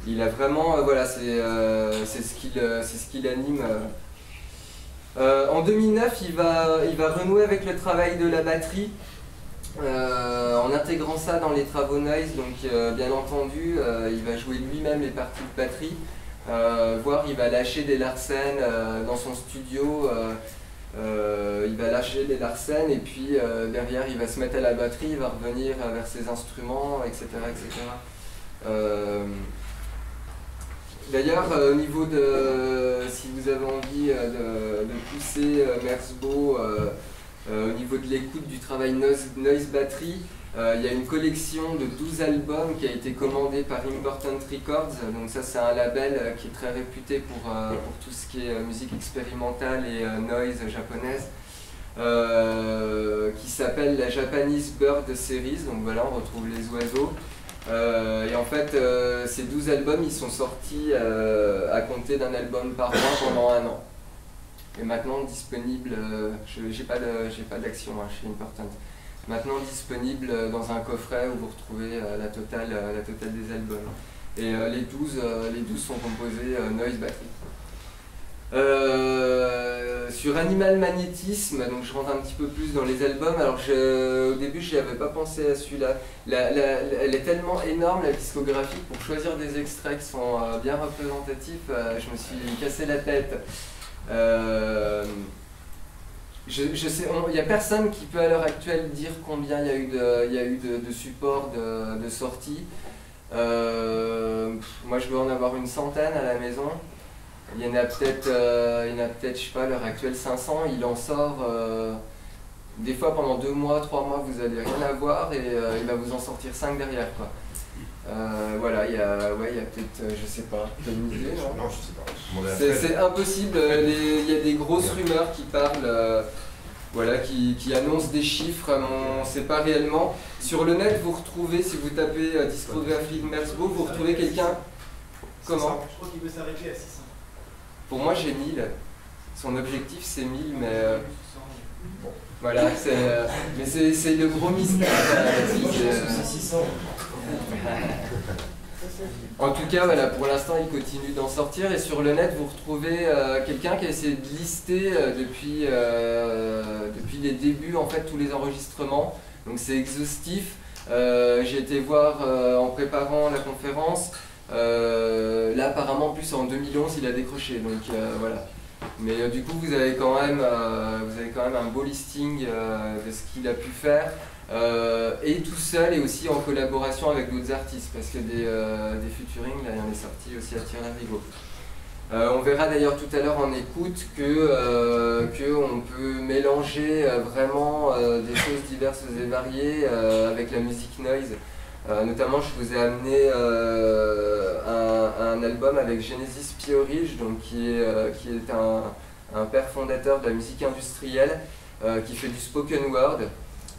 Il a vraiment, voilà, c'est ce qui l'anime. En 2009, il va renouer avec le travail de la batterie en intégrant ça dans les travaux Noise. Donc bien entendu, il va jouer lui-même les parties de batterie, voire il va lâcher des Larsen dans son studio. Il va lâcher des Larsen et puis derrière il va se mettre à la batterie, il va revenir vers ses instruments, etc. etc. D'ailleurs, au niveau de, si vous avez envie de pousser Merzbow au niveau de l'écoute du travail Noise Battery, il y a une collection de 12 albums qui a été commandée par Important Records. Donc ça c'est un label qui est très réputé pour tout ce qui est musique expérimentale et noise japonaise, qui s'appelle la Japanese Bird Series. Donc voilà, on retrouve les oiseaux. Et en fait, ces 12 albums, ils sont sortis à compter d'un album par mois pendant 1 an. Et maintenant disponible, j'ai pas d'action chez Important. Maintenant disponible dans un coffret où vous retrouvez la totale des albums. Et les 12 sont composés Noise Battery. Sur Animal Magnétisme, donc je rentre un petit peu plus dans les albums. Alors au début je n'y avais pas pensé à celui-là. Elle est tellement énorme la discographie, pour choisir des extraits qui sont bien représentatifs, je me suis cassé la tête. Je sais, il n'y a personne qui peut à l'heure actuelle dire combien il y a eu de supports de sortie. Moi je dois en avoir une centaine à la maison. Il y en a peut-être, je sais pas, à l'heure actuelle 500. Il en sort des fois pendant 2 mois, 3 mois, vous n'allez rien avoir et il va vous en sortir 5 derrière, quoi. Voilà, il y a peut-être, je sais pas, une idée, non? Non, je sais pas. C'est impossible, il y a des grosses rumeurs qui parlent, voilà, qui annoncent des chiffres, on ne sait pas réellement. Sur le net, vous retrouvez, si vous tapez discographie de Merzbow, vous retrouvez quelqu'un. Comment? Je crois qu'il peut s'arrêter à 600. Pour moi, j'ai 1000. Son objectif, c'est 1000, mais voilà, mais c'est le gros mystère. C'est 600. En tout cas, voilà, pour l'instant, il continue d'en sortir. Et sur le net, vous retrouvez quelqu'un qui a essayé de lister depuis les débuts, en fait, tous les enregistrements. Donc c'est exhaustif. J'ai été voir en préparant la conférence. Là, apparemment, en plus en 2011, il a décroché. Donc voilà. Mais du coup, vous avez quand même un beau listing de ce qu'il a pu faire. Et tout seul et aussi en collaboration avec d'autres artistes, parce que des featuring, là il y en est sorti aussi à Tir-Larigot. On verra d'ailleurs tout à l'heure en écoute qu'on peut mélanger vraiment des choses diverses et variées avec la musique noise. Notamment je vous ai amené un album avec Genesis P-Orridge, donc qui est un père fondateur de la musique industrielle, qui fait du spoken word.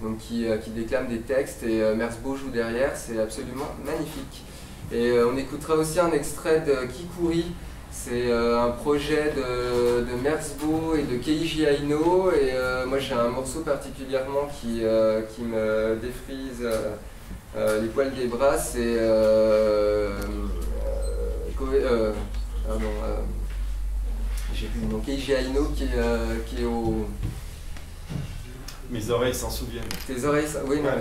Donc qui déclame des textes et Merzbow joue derrière, c'est absolument magnifique. Et on écoutera aussi un extrait de Kikuri, c'est un projet de Merzbow et de Keiji Aino, et moi j'ai un morceau particulièrement qui me défrise les poils des bras, c'est j'ai plus le nom, Keiji Aino qui est au... Mes oreilles s'en souviennent. Tes oreilles, oui, non.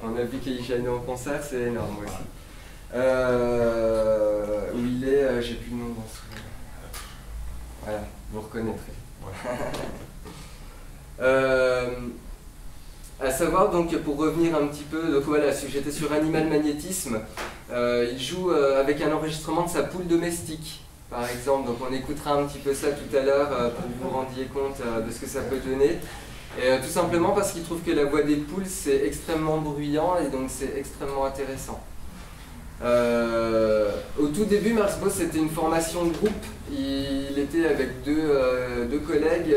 On a vu Keiji Aino en concert, c'est énorme aussi. Où il est, j'ai plus le nom dans ce... Voilà, vous reconnaîtrez. À savoir, donc, pour revenir un petit peu, donc voilà, j'étais sur Animal Magnétisme, il joue avec un enregistrement de sa poule domestique, par exemple. Donc on écoutera un petit peu ça tout à l'heure pour que vous vous rendiez compte de ce que ça peut donner. Et tout simplement parce qu'il trouve que la voix des poules c'est extrêmement bruyant et donc c'est extrêmement intéressant. Au tout début, Merzbow c'était une formation de groupe. Il était avec deux collègues,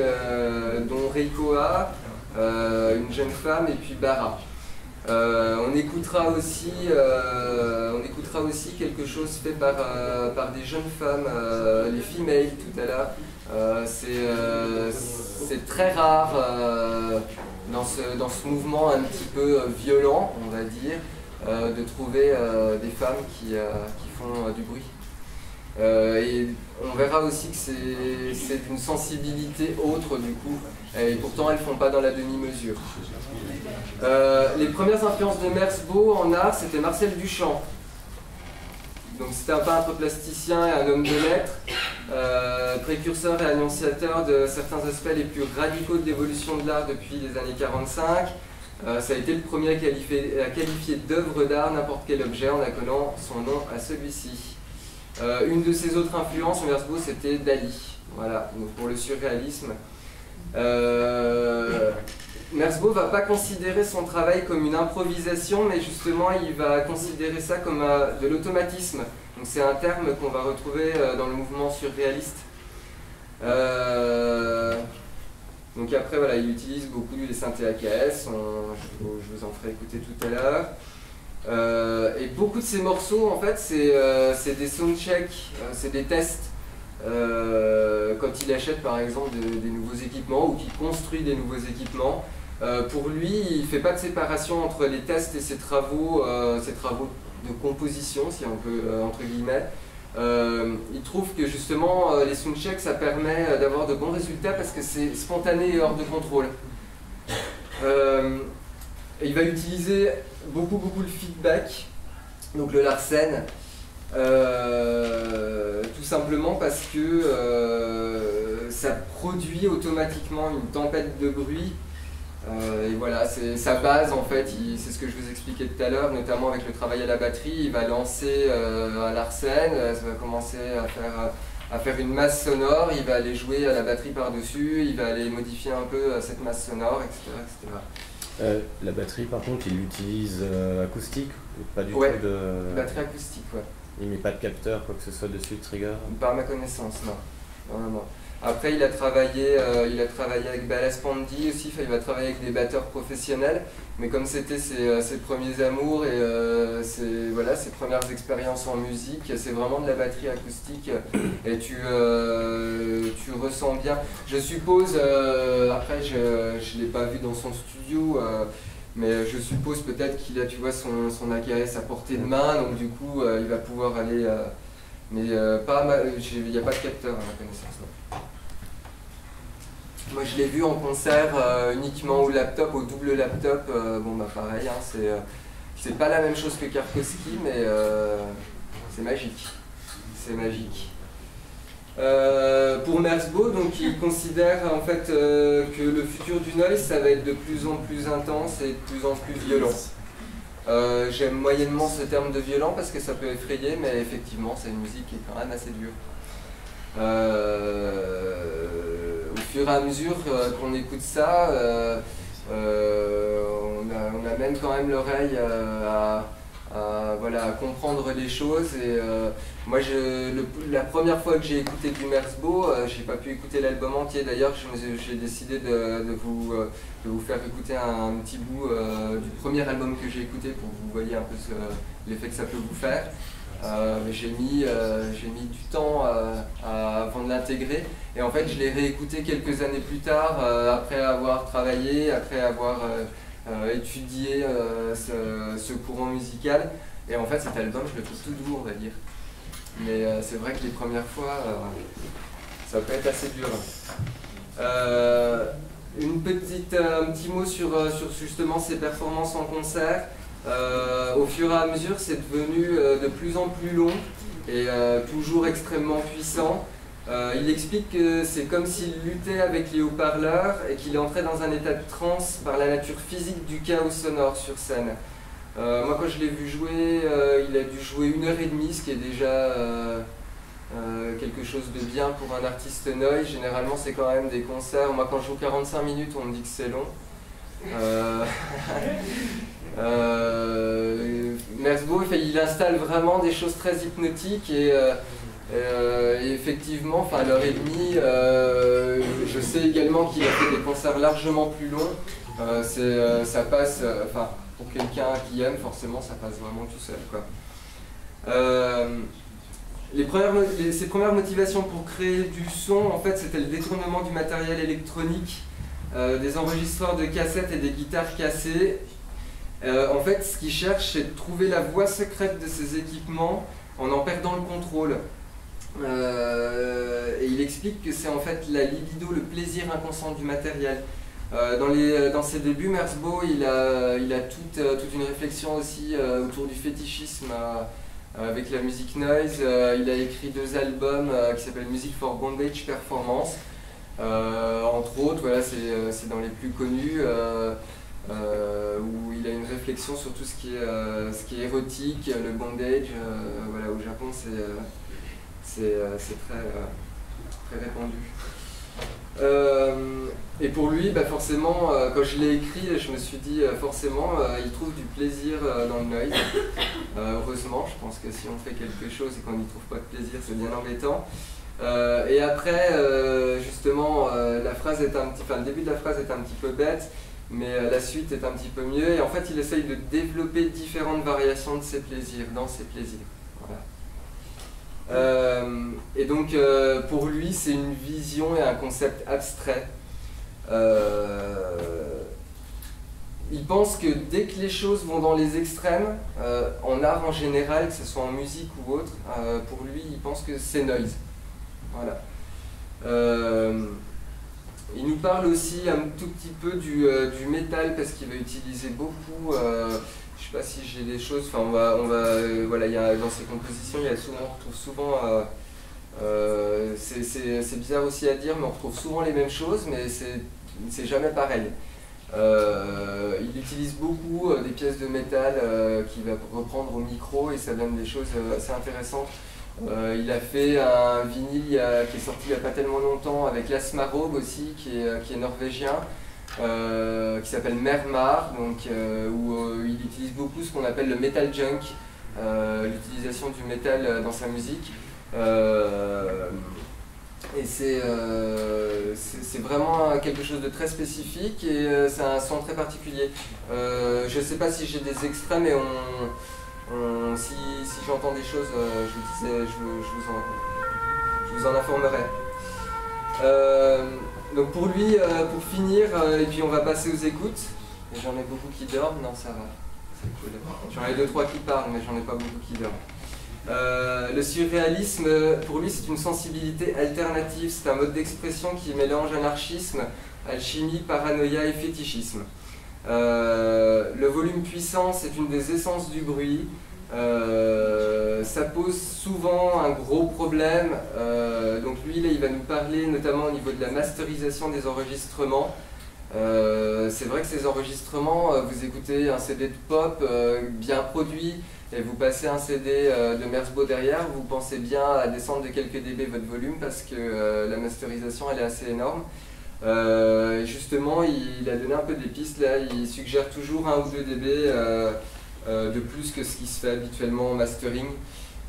dont Reikoa, une jeune femme, et puis Bara. On écoutera aussi quelque chose fait par des jeunes femmes, les females tout à l'heure. C'est très rare dans ce mouvement un petit peu violent, on va dire, de trouver des femmes qui font du bruit. Et on verra aussi que c'est d'une sensibilité autre du coup, et pourtant elles ne font pas dans la demi-mesure. Les premières influences de Merzbow en art, c'était Marcel Duchamp. Donc c'était un peintre plasticien et un homme de lettres, précurseur et annonciateur de certains aspects les plus radicaux de l'évolution de l'art depuis les années 45. Ça a été le premier à qualifier d'œuvre d'art n'importe quel objet en accolant son nom à celui-ci. Une de ses autres influences en Merzbow, c'était Dali, voilà, donc pour le surréalisme. Merzbow ne va pas considérer son travail comme une improvisation, mais justement il va considérer ça comme de l'automatisme. Donc c'est un terme qu'on va retrouver dans le mouvement surréaliste. Donc après voilà, il utilise beaucoup les synthés AKS, je vous en ferai écouter tout à l'heure. Et beaucoup de ces morceaux en fait c'est des soundchecks, c'est des tests. Quand il achète par exemple des nouveaux équipements ou qu'il construit des nouveaux équipements, pour lui il ne fait pas de séparation entre les tests et ses travaux de composition, si on peut entre guillemets. Il trouve que justement les soundchecks ça permet d'avoir de bons résultats parce que c'est spontané et hors de contrôle. Il va utiliser beaucoup le feedback, donc le Larsen, tout simplement parce que ça produit automatiquement une tempête de bruit. Et voilà, c'est sa base en fait, c'est ce que je vous expliquais tout à l'heure, notamment avec le travail à la batterie. Il va lancer un Larsen, ça va commencer à faire une masse sonore, il va aller jouer à la batterie par-dessus, il va aller modifier un peu cette masse sonore, etc. La batterie par contre, il l'utilise acoustique ou pas du tout de... Batterie acoustique, ouais. Il met pas de capteur, quoi que ce soit dessus, de trigger? Par ma connaissance, non. Non. Après, il a travaillé avec Ballas Pandi aussi, il va travailler avec des batteurs professionnels, mais comme c'était ses premiers amours et ses premières expériences en musique, c'est vraiment de la batterie acoustique et tu ressens bien. Je suppose, après je ne l'ai pas vu dans son studio, mais je suppose peut-être qu'il a, tu vois, son AKS à portée de main, donc du coup il va pouvoir aller, mais il n'y a pas de capteur à ma connaissance. Non. Moi je l'ai vu en concert uniquement au laptop, au double laptop, bon bah pareil, hein, c'est pas la même chose que Karkowski, mais c'est magique. C'est magique. Pour Merzbow, donc il considère en fait que le futur du noise ça va être de plus en plus intense et de plus en plus violent. J'aime moyennement ce terme de violent parce que ça peut effrayer, mais effectivement c'est une musique qui est quand même assez dure. Au fur et à mesure qu'on écoute ça, on amène quand même l'oreille à comprendre les choses. Et moi, la première fois que j'ai écouté du Merzbow, j'ai pas pu écouter l'album entier. D'ailleurs, j'ai décidé de vous faire écouter un petit bout du premier album que j'ai écouté pour que vous voyez un peu l'effet que ça peut vous faire. J'ai mis du temps avant de l'intégrer, et en fait je l'ai réécouté quelques années plus tard, après avoir travaillé, après avoir étudié ce courant musical, et en fait cet album je le trouve tout doux, on va dire, mais c'est vrai que les premières fois ça peut être assez dur. Un petit mot sur justement ses performances en concert. Au fur et à mesure, c'est devenu de plus en plus long et toujours extrêmement puissant. Il explique que c'est comme s'il luttait avec les haut-parleurs et qu'il entrait dans un état de transe par la nature physique du chaos sonore sur scène. Moi, quand je l'ai vu jouer, il a dû jouer 1h30, ce qui est déjà quelque chose de bien pour un artiste noise. Généralement, c'est quand même des concerts. Moi, quand je joue 45 minutes, on me dit que c'est long. Merzbow, il installe vraiment des choses très hypnotiques et effectivement, enfin, à l'heure et demie, je sais également qu'il a fait des concerts largement plus longs. Ça passe, enfin, pour quelqu'un qui aime, forcément, ça passe vraiment tout seul, quoi. Ses premières motivations pour créer du son, en fait, c'était le détournement du matériel électronique, des enregistreurs de cassettes et des guitares cassées. En fait, ce qu'il cherche, c'est de trouver la voie secrète de ces équipements en perdant le contrôle. Et il explique que c'est en fait la libido, le plaisir inconscient du matériel. Dans ses débuts, Merzbow, il a toute une réflexion aussi autour du fétichisme avec la musique noise. Il a écrit 2 albums qui s'appellent Music for Bondage Performance. Entre autres, voilà, c'est dans les plus connus, où il a une réflexion sur tout ce qui est érotique, le bondage. Voilà, au Japon, c'est très répandu. Et pour lui, forcément, quand je l'ai écrit, je me suis dit forcément, il trouve du plaisir dans le noise. Heureusement, je pense que si on fait quelque chose et qu'on n'y trouve pas de plaisir, c'est bien embêtant. Et après, justement, le début de la phrase est un petit peu bête, mais la suite est un petit peu mieux. Et en fait, il essaye de développer différentes variations de ses plaisirs, dans ses plaisirs. Voilà. Et donc, pour lui, c'est une vision et un concept abstrait. Il pense que dès que les choses vont dans les extrêmes, en art en général, que ce soit en musique ou autre, pour lui, il pense que c'est noise. Voilà. Il nous parle aussi un tout petit peu du métal parce qu'il va utiliser beaucoup. Je sais pas si j'ai des choses. Enfin, voilà, dans ses compositions, on retrouve souvent. C'est bizarre aussi à dire, mais on retrouve souvent les mêmes choses, mais c'est jamais pareil. Il utilise beaucoup des pièces de métal qu'il va reprendre au micro et ça donne des choses assez intéressantes. Il a fait un vinyle qui est sorti il n'y a pas tellement longtemps avec l'Asmarog aussi, qui est norvégien, qui s'appelle Mermar, où il utilise beaucoup ce qu'on appelle le metal junk, l'utilisation du métal dans sa musique. Et c'est vraiment quelque chose de très spécifique et c'est un son très particulier. Je ne sais pas si j'ai des extraits, mais si j'entends des choses, je vous en informerai. Donc pour lui, pour finir, et puis on va passer aux écoutes. Et j'en ai beaucoup qui dorment, non ça va, c'est cool. J'en ai 2-3 qui parlent, mais j'en ai pas beaucoup qui dorment. Le surréalisme, pour lui, c'est une sensibilité alternative, c'est un mode d'expression qui mélange anarchisme, alchimie, paranoïa et fétichisme. Le volume puissant, c'est une des essences du bruit. Ça pose souvent un gros problème. Donc lui, là, il va nous parler notamment au niveau de la masterisation des enregistrements. C'est vrai que ces enregistrements, vous écoutez un CD de pop bien produit, et vous passez un CD de Merzbow derrière, vous pensez bien à descendre de quelques dB votre volume parce que la masterisation elle est assez énorme. Justement, il a donné un peu des pistes là, il suggère toujours 1 ou 2 dB de plus que ce qui se fait habituellement en mastering.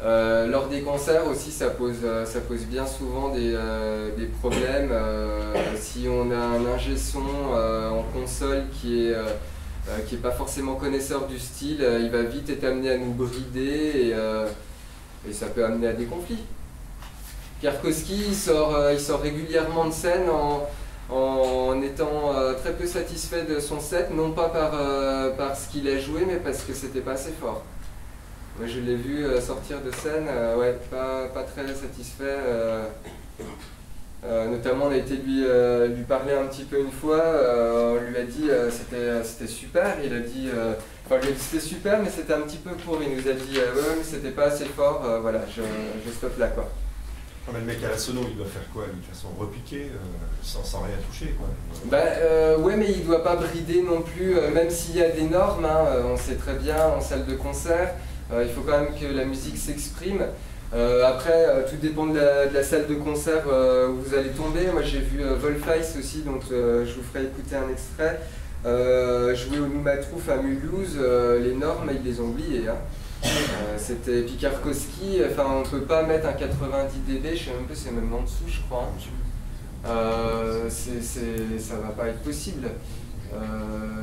Lors des concerts aussi, ça pose bien souvent des problèmes. Si on a un ingé son en console qui est pas forcément connaisseur du style, il va vite être amené à nous brider et ça peut amener à des conflits. Kwiatkowski il sort régulièrement de scène en étant très peu satisfait de son set, non pas par ce qu'il a joué, mais parce que c'était pas assez fort. Moi je l'ai vu sortir de scène, ouais, pas très satisfait. Notamment on a été lui parler un petit peu une fois, on lui a dit c'était super, il a dit c'était super mais c'était un petit peu pourri, il nous a dit ouais mais c'était pas assez fort, voilà je stoppe là quoi. Oh, mais le mec à la sono il doit faire quoi de toute façon, repiquer sans rien toucher quoi. Ouais mais il doit pas brider non plus, même s'il y a des normes, hein, on sait très bien en salle de concert, il faut quand même que la musique s'exprime. Après, tout dépend de la salle de concert où vous allez tomber. Moi j'ai vu Wolfeis aussi, donc je vous ferai écouter un extrait. Jouer au Noumatrouf à Mulhouse, les normes ils les ont oubliées. Hein. C'était Kwiatkowski, enfin on peut pas mettre un 90 dB, je sais même pas, c'est même en dessous je crois. Ça va pas être possible.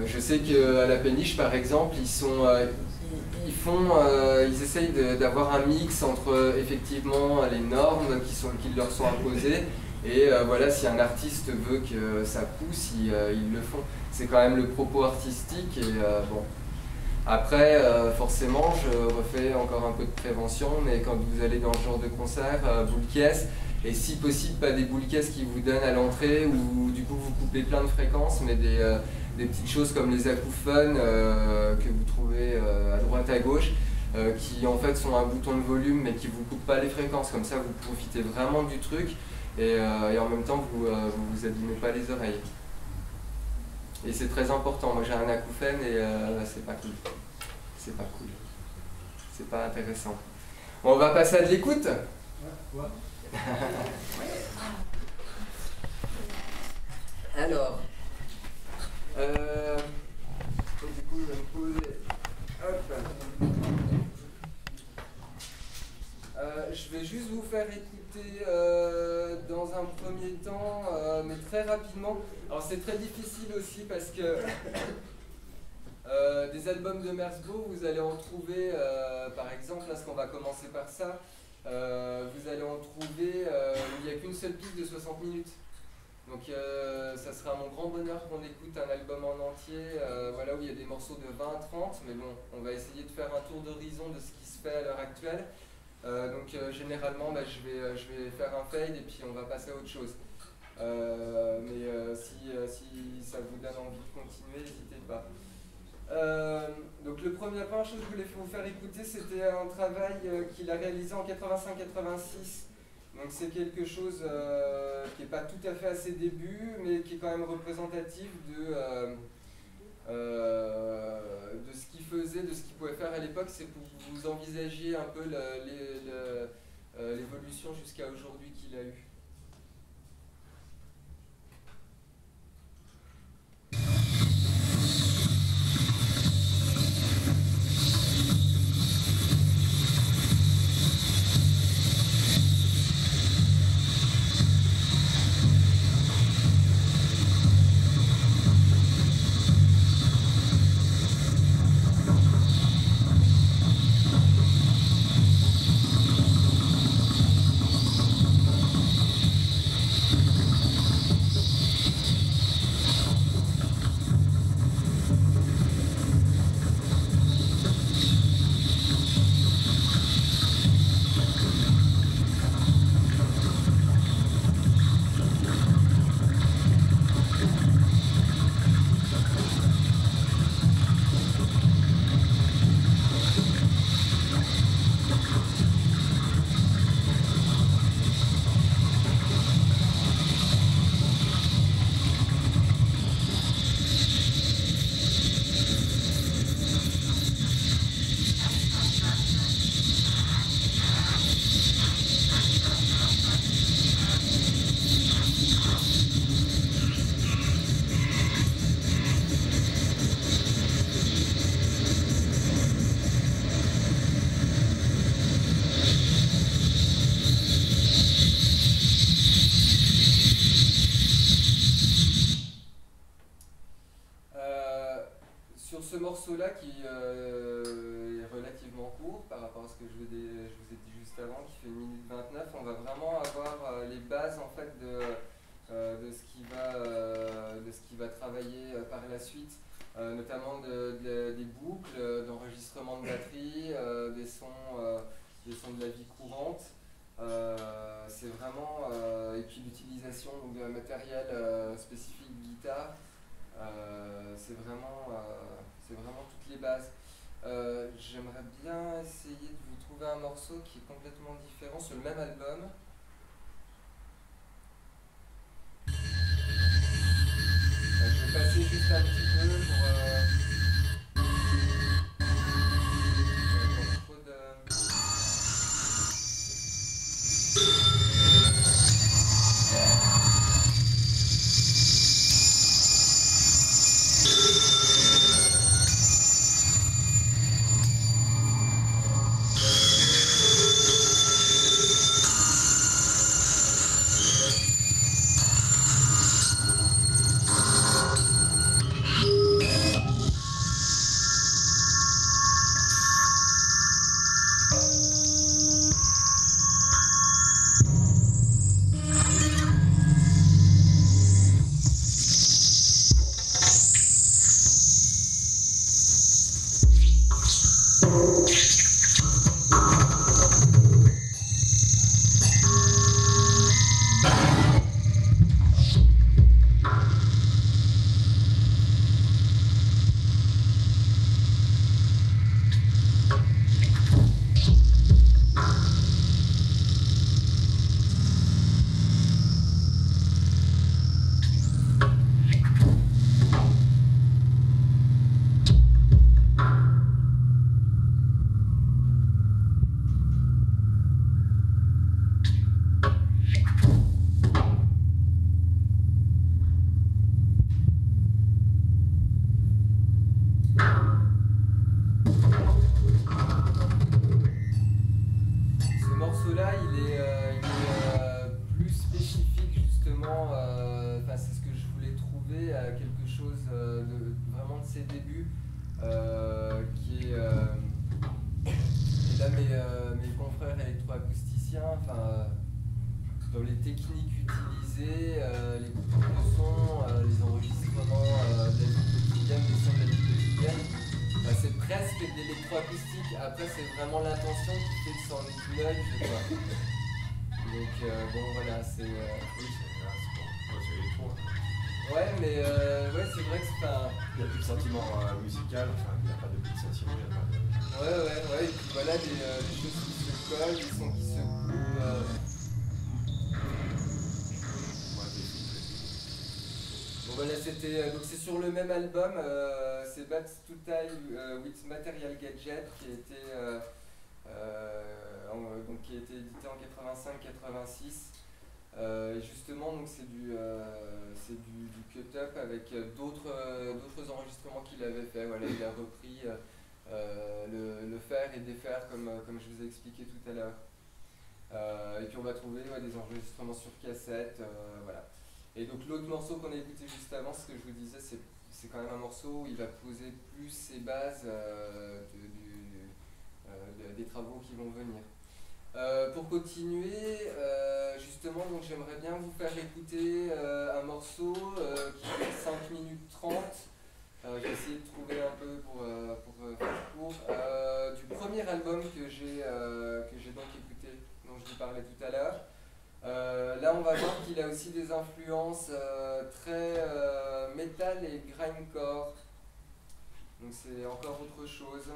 Je sais qu'à la Péniche par exemple, ils essayent d'avoir un mix entre effectivement les normes qui leur sont imposées et voilà, si un artiste veut que ça pousse, ils le font. C'est quand même le propos artistique et bon. Après, forcément, je refais encore un peu de prévention, mais quand vous allez dans ce genre de concert, boule caisse, et si possible, pas des boules caisses qui vous donnent à l'entrée, où du coup vous coupez plein de fréquences, mais des petites choses comme les acouphons que vous trouvez à droite à gauche, qui en fait sont un bouton de volume, mais qui vous coupent pas les fréquences, comme ça vous profitez vraiment du truc, et en même temps vous abîmez pas les oreilles. Et c'est très important. Moi j'ai un acouphène et c'est pas cool. C'est pas cool. C'est pas intéressant. Bon, on va passer à de l'écoute. Ouais. Alors, du coup je vais me poser. Hop. Je vais juste vous faire écouter dans un premier temps, mais très rapidement. Alors c'est très difficile aussi parce que des albums de Merzbow, vous allez en trouver, par exemple, là, ce qu'on va commencer par ça, vous allez en trouver, il n'y a qu'une seule piste de 60 minutes. Donc ça sera mon grand bonheur qu'on écoute un album en entier, voilà, où il y a des morceaux de 20 à 30, mais bon, on va essayer de faire un tour d'horizon de ce qui se fait à l'heure actuelle. Généralement, je vais faire un fade et puis on va passer à autre chose. Si ça vous donne envie de continuer, n'hésitez pas. Donc la première chose que je voulais vous faire écouter, c'était un travail qu'il a réalisé en 85-86. Donc c'est quelque chose qui n'est pas tout à fait à ses débuts, mais qui est quand même représentatif de ce qu'il faisait, de ce qu'il pouvait faire à l'époque. C'est pour que vous envisagiez un peu l'évolution jusqu'à aujourd'hui qu'il a eu. Morceau-là qui est relativement court par rapport à ce que je vous ai dit juste avant, qui fait 1 minute 29, on va vraiment avoir les bases en fait de ce qui va travailler par la suite, notamment des boucles, d'enregistrement de batterie, des sons de la vie courante. C'est vraiment et puis l'utilisation de matériel spécifique guitare. C'est vraiment toutes les bases. J'aimerais bien essayer de vous trouver un morceau qui est complètement différent sur le même album. Je vais passer juste un petit peu pour trop de... ses débuts, qui est... et là, mes confrères électroacousticiens, enfin, dans les techniques utilisées, les coupes de son, les enregistrements de la vie quotidienne, des sons de la vie quotidienne, c'est presque de l'électroacoustique. Après, c'est vraiment l'intention qui fait que c'en est une œil, je vois. Donc, bon, voilà, c'est... oui. C'est électro. Ouais, mais ouais, c'est vrai que c'est pas... Il n'y a plus de sentiment musical, enfin, il n'y a pas de pulsation, il n'y a pas de... Ouais, et puis voilà, des choses qui se collent, des sons qui se coupent. Bon voilà, c'était donc c'est sur le même album, c'est Bats to Tie with Material Gadget qui a été donc qui a été édité en 85-86. Et justement, donc c'est du cut-up avec d'autres enregistrements qu'il avait fait. Voilà, il a repris le faire et défaire comme je vous ai expliqué tout à l'heure. Et puis on va trouver des enregistrements sur cassette, voilà. Et donc l'autre morceau qu'on a écouté juste avant, ce que je vous disais, c'est quand même un morceau où il va poser plus ses bases des travaux qui vont venir. Pour continuer, justement, donc j'aimerais bien vous faire écouter un morceau qui fait 5 minutes 30. J'ai essayé de trouver un peu pour faire court. Du premier album que j'ai donc écouté, dont je vous parlais tout à l'heure. Là, on va voir qu'il a aussi des influences très metal et grindcore. Donc c'est encore autre chose.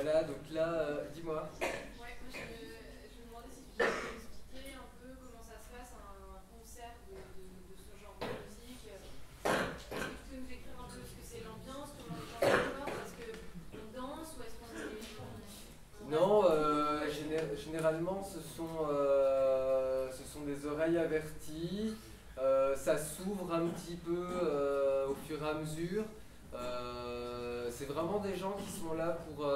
Voilà, donc là, dis-moi. Ouais, moi je me demandais si tu pouvais nous expliquer un peu comment ça se passe un concert de ce genre de musique. Est-ce que tu peux nous décrire un peu ce que c'est l'ambiance, comment les gens s'accordent, est-ce qu'on danse ou est-ce qu'on est... Non, généralement ce sont des oreilles averties, ça s'ouvre un petit peu au fur et à mesure. C'est vraiment des gens qui sont là pour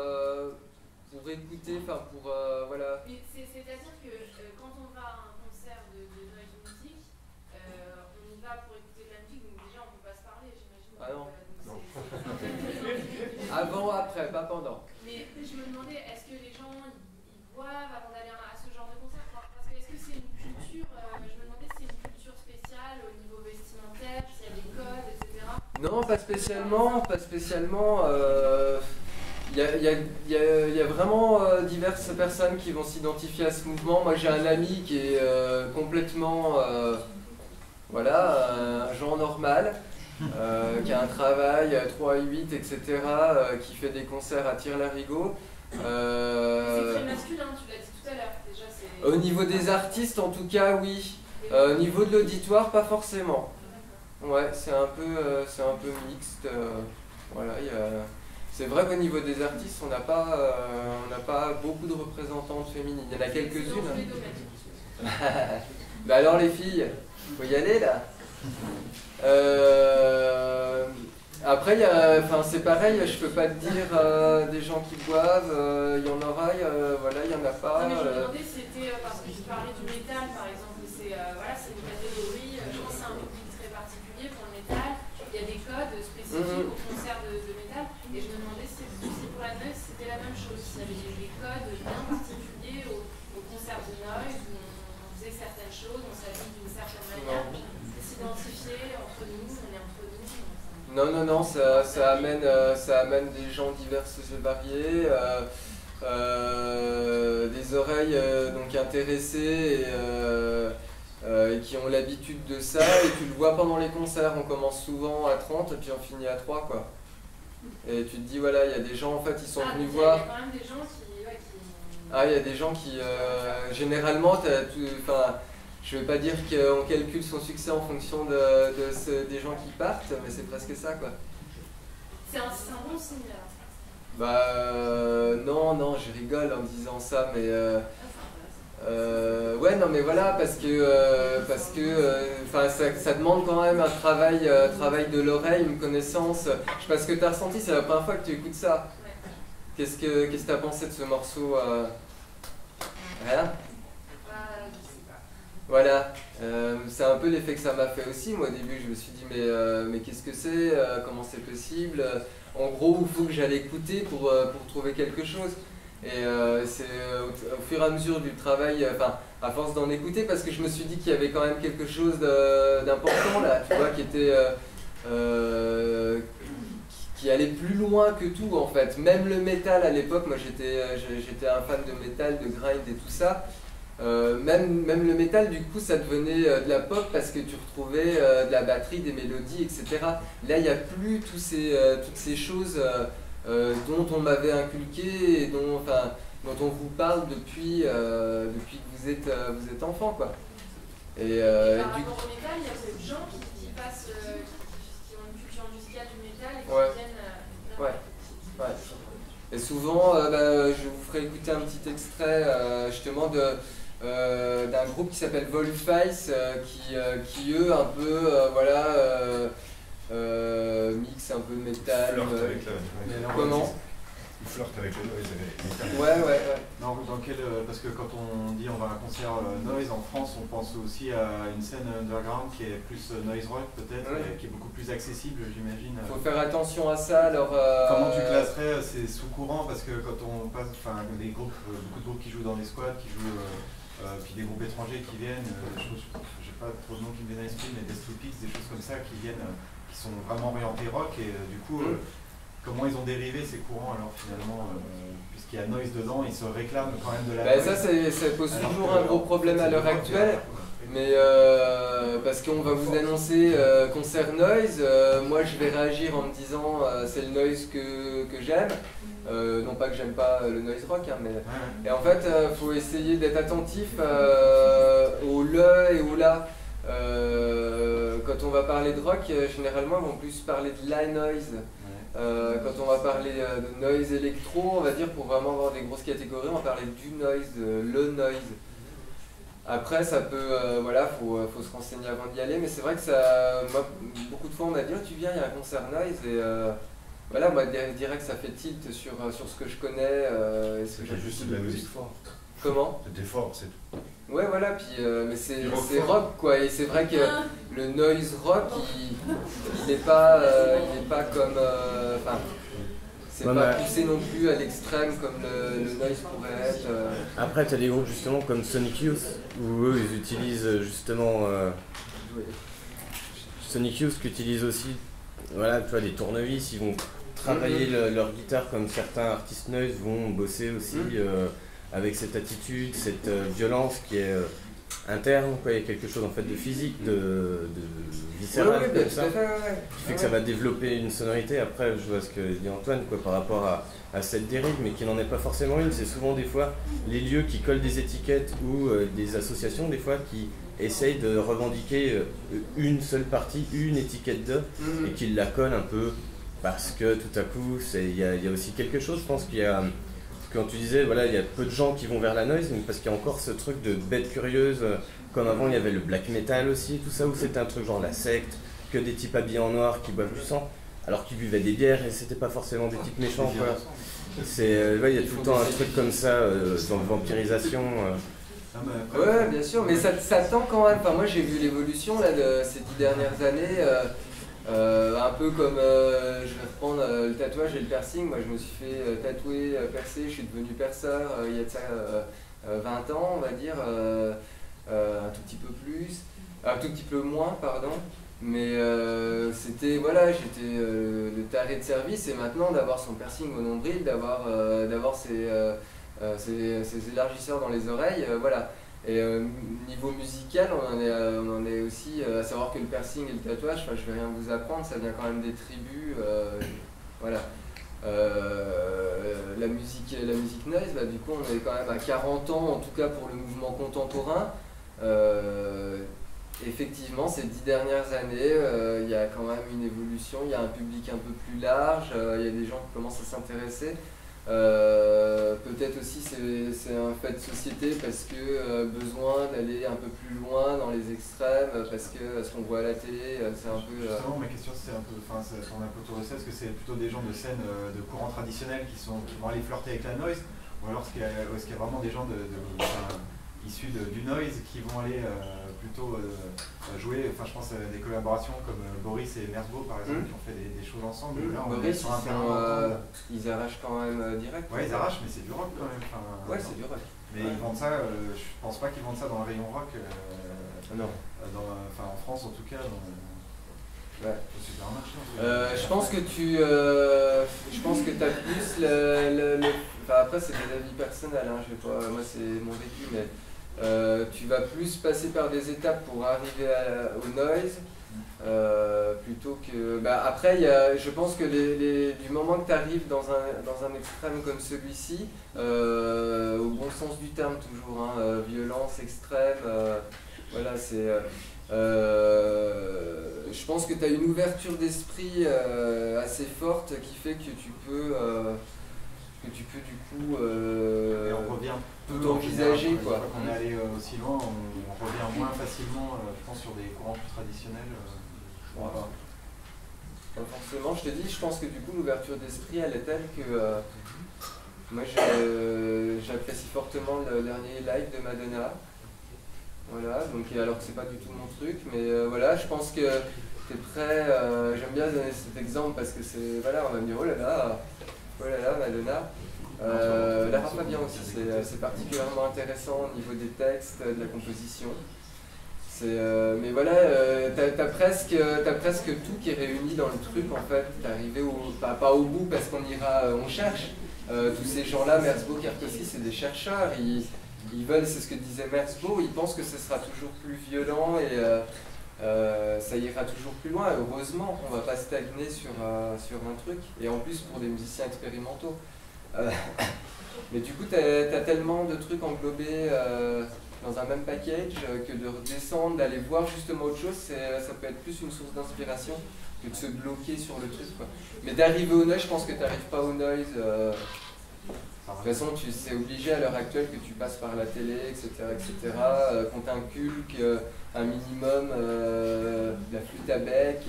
écouter, enfin pour voilà. C'est-à-dire que quand on va à un concert de noise music, on y va pour écouter de la musique, donc déjà on ne peut pas se parler, j'imagine. Ah non. Non. Avant, après, pas pendant. Mais je me demandais, est-ce que les gens ils boivent avant d'aller à ce genre de concert? Parce que est-ce que c'est une culture, je me demandais si c'est une culture spéciale au niveau vestimentaire, s'il y a des codes, etc. Non, pas spécialement, pas spécialement. Il y a vraiment diverses personnes qui vont s'identifier à ce mouvement. Moi j'ai un ami qui est complètement voilà, un genre normal, qui a un travail 3 à 8, etc., qui fait des concerts à Tire-Larigot. C'est très masculin, tu l'as dit tout à l'heure. Déjà, c'est... Au niveau des artistes, en tout cas, oui. Au niveau de l'auditoire, pas forcément. Ouais, c'est un peu mixte. Voilà, c'est vrai qu'au niveau des artistes, on n'a pas beaucoup de représentantes féminines. Il y en a quelques-unes. Bah alors les filles, faut y aller là. Après, c'est pareil, je peux pas te dire des gens qui boivent, il y en aura, voilà, il y en a pas. Non, mais je me demandais si c'était parce que tu parlais du métal par exemple, c'est une catégorie, je pense que c'est un public très particulier pour le métal, il y a des codes spécifiques au concert de métal, et je me demandais si pour la noise c'était la même chose, s'il y avait des codes bien particuliers au concert de noise, où on faisait certaines choses, on s'habille d'une certaine manière, s'identifier entre nous, on est entre nous. Non, ça amène des gens divers et variés, des oreilles donc intéressées et qui ont l'habitude de ça, et tu le vois pendant les concerts, on commence souvent à 30 et puis on finit à 3 quoi. Et tu te dis voilà, il y a des gens en fait ils sont venus voir. Il y a quand même des gens qui... Ah, il y a des gens qui généralement, je ne vais pas dire qu'on calcule son succès en fonction des gens qui partent, mais c'est presque ça quoi. C'est un bon signe là. Bah non, je rigole en disant ça, mais ouais, non mais voilà, parce que ça demande quand même un travail de l'oreille, une connaissance. Je sais pas ce que tu as ressenti, c'est la première fois que tu écoutes ça. Ouais. Qu'est-ce que tu as pensé de ce morceau? Rien? Voilà, c'est un peu l'effet que ça m'a fait aussi. Moi au début je me suis dit mais qu'est-ce que c'est, comment c'est possible, en gros il faut que j'aille écouter pour trouver quelque chose. Et c'est au fur et à mesure du travail, à force d'en écouter, parce que je me suis dit qu'il y avait quand même quelque chose d'important là, tu vois, qui allait plus loin que tout en fait. Même le métal à l'époque, moi j'étais un fan de métal, de grind et tout ça. Même le métal, du coup, ça devenait de la pop parce que tu retrouvais de la batterie, des mélodies, etc. Là, il n'y a plus toutes ces choses dont on m'avait inculqué et dont on vous parle depuis que vous êtes enfant, quoi. Et par rapport au métal, il y a beaucoup de gens qui passent, qui ont une culture musicale du métal et qui viennent... Ouais. Et souvent, je vous ferai écouter un petit extrait justement d'un groupe qui s'appelle Volface, qui eux un peu mix un peu de métal. Comment? Ils flirtent avec le noise. Ouais. Non, parce que quand on dit on va à un concert noise en France, on pense aussi à une scène underground qui est plus noise rock peut-être, qui est beaucoup plus accessible, j'imagine. Faut faire attention à ça. Alors, comment tu classerais ces sous-courants? Parce que quand on passe, des groupes, beaucoup de groupes qui jouent dans des squads, qui jouent, puis des groupes étrangers qui viennent, j'ai pas trop de noms qui me viennent à l'esprit, mais des Stupix, des choses comme ça qui viennent, qui sont vraiment orientés rock, et du coup. Comment ils ont dérivé ces courants alors finalement, puisqu'il y a noise dedans, ils se réclament quand même de la noise. Ça pose toujours un gros problème à l'heure actuelle. Mais parce qu'on va vous annoncer concert noise, moi je vais réagir en me disant c'est le noise que j'aime. Non pas que j'aime pas le noise rock, hein, mais et en fait faut essayer d'être attentif au le et au la. Quand on va parler de rock, généralement ils vont plus parler de la noise. Quand on va parler de noise électro, on va dire pour vraiment avoir des grosses catégories, on va parler du noise, le noise. Après, ça peut, voilà, faut se renseigner avant d'y aller, mais c'est vrai que ça, moi, beaucoup de fois on m'a dit oh, tu viens, il y a un concert noise et voilà, moi direct ça fait tilt sur ce que je connais. C'est juste de la musique forte. Comment? C'était fort, c'est tout. Ouais, voilà, puis mais c'est rock quoi, et c'est vrai que le noise rock il n'est pas comme, enfin. C'est pas poussé non plus à l'extrême comme le noise pourrait être. Après, tu as des groupes justement comme Sonic Youth, où eux ils utilisent justement. Sonic Youth qui utilise aussi, voilà, tu vois, des tournevis, ils vont travailler leur guitare comme certains artistes noise vont bosser aussi avec cette attitude, cette violence qui est interne, quoi. Il y a quelque chose en fait de physique, de viscéral comme ça, qui fait que ça va développer une sonorité. Après, je vois ce que dit Antoine quoi, par rapport à cette dérive, mais qui n'en est pas forcément une. C'est souvent des fois les lieux qui collent des étiquettes ou des associations des fois qui essayent de revendiquer une seule partie, une étiquette de, et qui la collent un peu parce que tout à coup, il y a aussi quelque chose, je pense qu'il y a. Quand tu disais, voilà, il y a peu de gens qui vont vers la noise, mais parce qu'il y a encore ce truc de bête curieuse, comme avant il y avait le black metal aussi, tout ça, où c'était un truc genre la secte, que des types habillés en noir qui boivent du sang, alors qu'ils buvaient des bières et c'était pas forcément des types méchants, quoi. Ouais, il y a tout le temps un truc comme ça, dans la vampirisation. Ouais, bien sûr, mais ça tend quand même. Enfin, moi j'ai vu l'évolution là, de ces 10 dernières années. Un peu comme, je vais reprendre le tatouage et le piercing, moi je me suis fait tatouer, percer, je suis devenu perceur il y a de ça 20 ans on va dire, un tout petit peu plus, un tout petit peu moins pardon, mais c'était, voilà, j'étais le taré de service et maintenant d'avoir son piercing au nombril, d'avoir ses élargisseurs dans les oreilles, voilà. Et niveau musical, on en est aussi à savoir que le piercing et le tatouage, enfin, je vais rien vous apprendre, ça vient quand même des tribus, voilà. La musique noise, bah, du coup on est quand même à 40 ans, en tout cas pour le mouvement contemporain. Effectivement, ces 10 dernières années, il y a quand même une évolution, il y a un public un peu plus large, il y a des gens qui commencent à s'intéresser. Peut-être aussi c'est un fait de société parce que besoin d'aller un peu plus loin dans les extrêmes parce que ce qu'on voit à la télé c'est un peu... Justement ma question c'est un peu, enfin ça tourne un peu autour de ça, est-ce que c'est plutôt des gens de scène de courant traditionnel qui vont aller flirter avec la noise, ou alors est-ce qu'il y a vraiment des gens issus du noise qui vont aller plutôt jouer, enfin je pense à des collaborations comme Boris et Merzbow par exemple qui ont fait des choses ensemble. Là, Boris ils arrachent quand même direct. Ouais, ils arrachent, mais c'est du rock quand même. Ouais, c'est du rock. Mais ils vendent ça, je pense pas qu'ils vendent ça dans le rayon rock. Non. En France en tout cas. Ouais. Au supermarché. Je pense que t'as plus enfin après c'est des avis personnels, hein, je sais pas, moi c'est mon vécu, mais tu vas plus passer par des étapes pour arriver au noise plutôt que... Bah, après, je pense que du moment que tu arrives dans un extrême comme celui-ci, au bon sens du terme toujours, hein, violence extrême, voilà, c'est... je pense que tu as une ouverture d'esprit assez forte qui fait que tu peux du coup et on revient tout envisager quoi. Quand on est allé aussi loin, on revient moins facilement, je pense, sur des courants plus traditionnels. Pas forcément, je te dis, je pense que du coup l'ouverture d'esprit elle est telle que moi j'apprécie fortement le dernier live de Madonna. Voilà, donc alors que c'est pas du tout mon truc, mais voilà, je pense que t'es prêt, j'aime bien donner cet exemple parce que c'est, voilà, on va me dire oh là là, Madonna. Lara Fabian aussi, c'est particulièrement intéressant au niveau des textes, de la composition. Mais voilà, t'as presque tout qui est réuni dans le truc en fait. T'es arrivé pas au bout parce qu'on cherche. Tous ces gens-là, Merzbow, Kartowski, c'est des chercheurs. Ils veulent, c'est ce que disait Merzbow, ils pensent que ce sera toujours plus violent et ça ira toujours plus loin. Et heureusement, on ne va pas stagner sur un truc. Et en plus, pour des musiciens expérimentaux. Mais du coup, tu as tellement de trucs englobés dans un même package que de redescendre, d'aller voir justement autre chose, ça peut être plus une source d'inspiration que de se bloquer sur le truc, quoi. Mais d'arriver au noise, je pense que tu n'arrives pas au noise. De toute façon, c'est obligé à l'heure actuelle que tu passes par la télé, etc., qu'on t'inculque un minimum de la flûte à bec,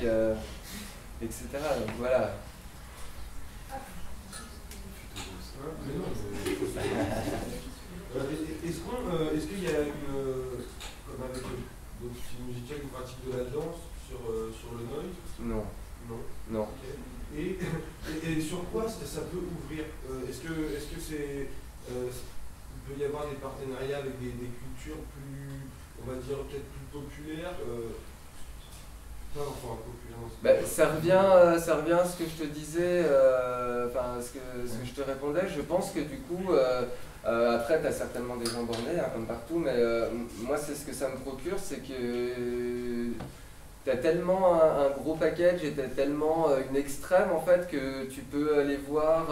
etc. Donc voilà. Est-ce qu'il y a comme avec d'autres styles musicaux, une pratique de la danse sur le noise? Non. Non. Okay. Et sur quoi ça peut ouvrir? Est-ce que c'est il peut y avoir des partenariats avec des cultures plus, on va dire peut-être plus populaires? Ça revient à ce que je te disais, ce que je te répondais. Je pense que du coup, après tu as certainement des gens bornés, hein, comme partout, mais moi c'est ce que ça me procure, c'est que tu as tellement un gros package et tu as tellement une extrême en fait que tu peux aller voir.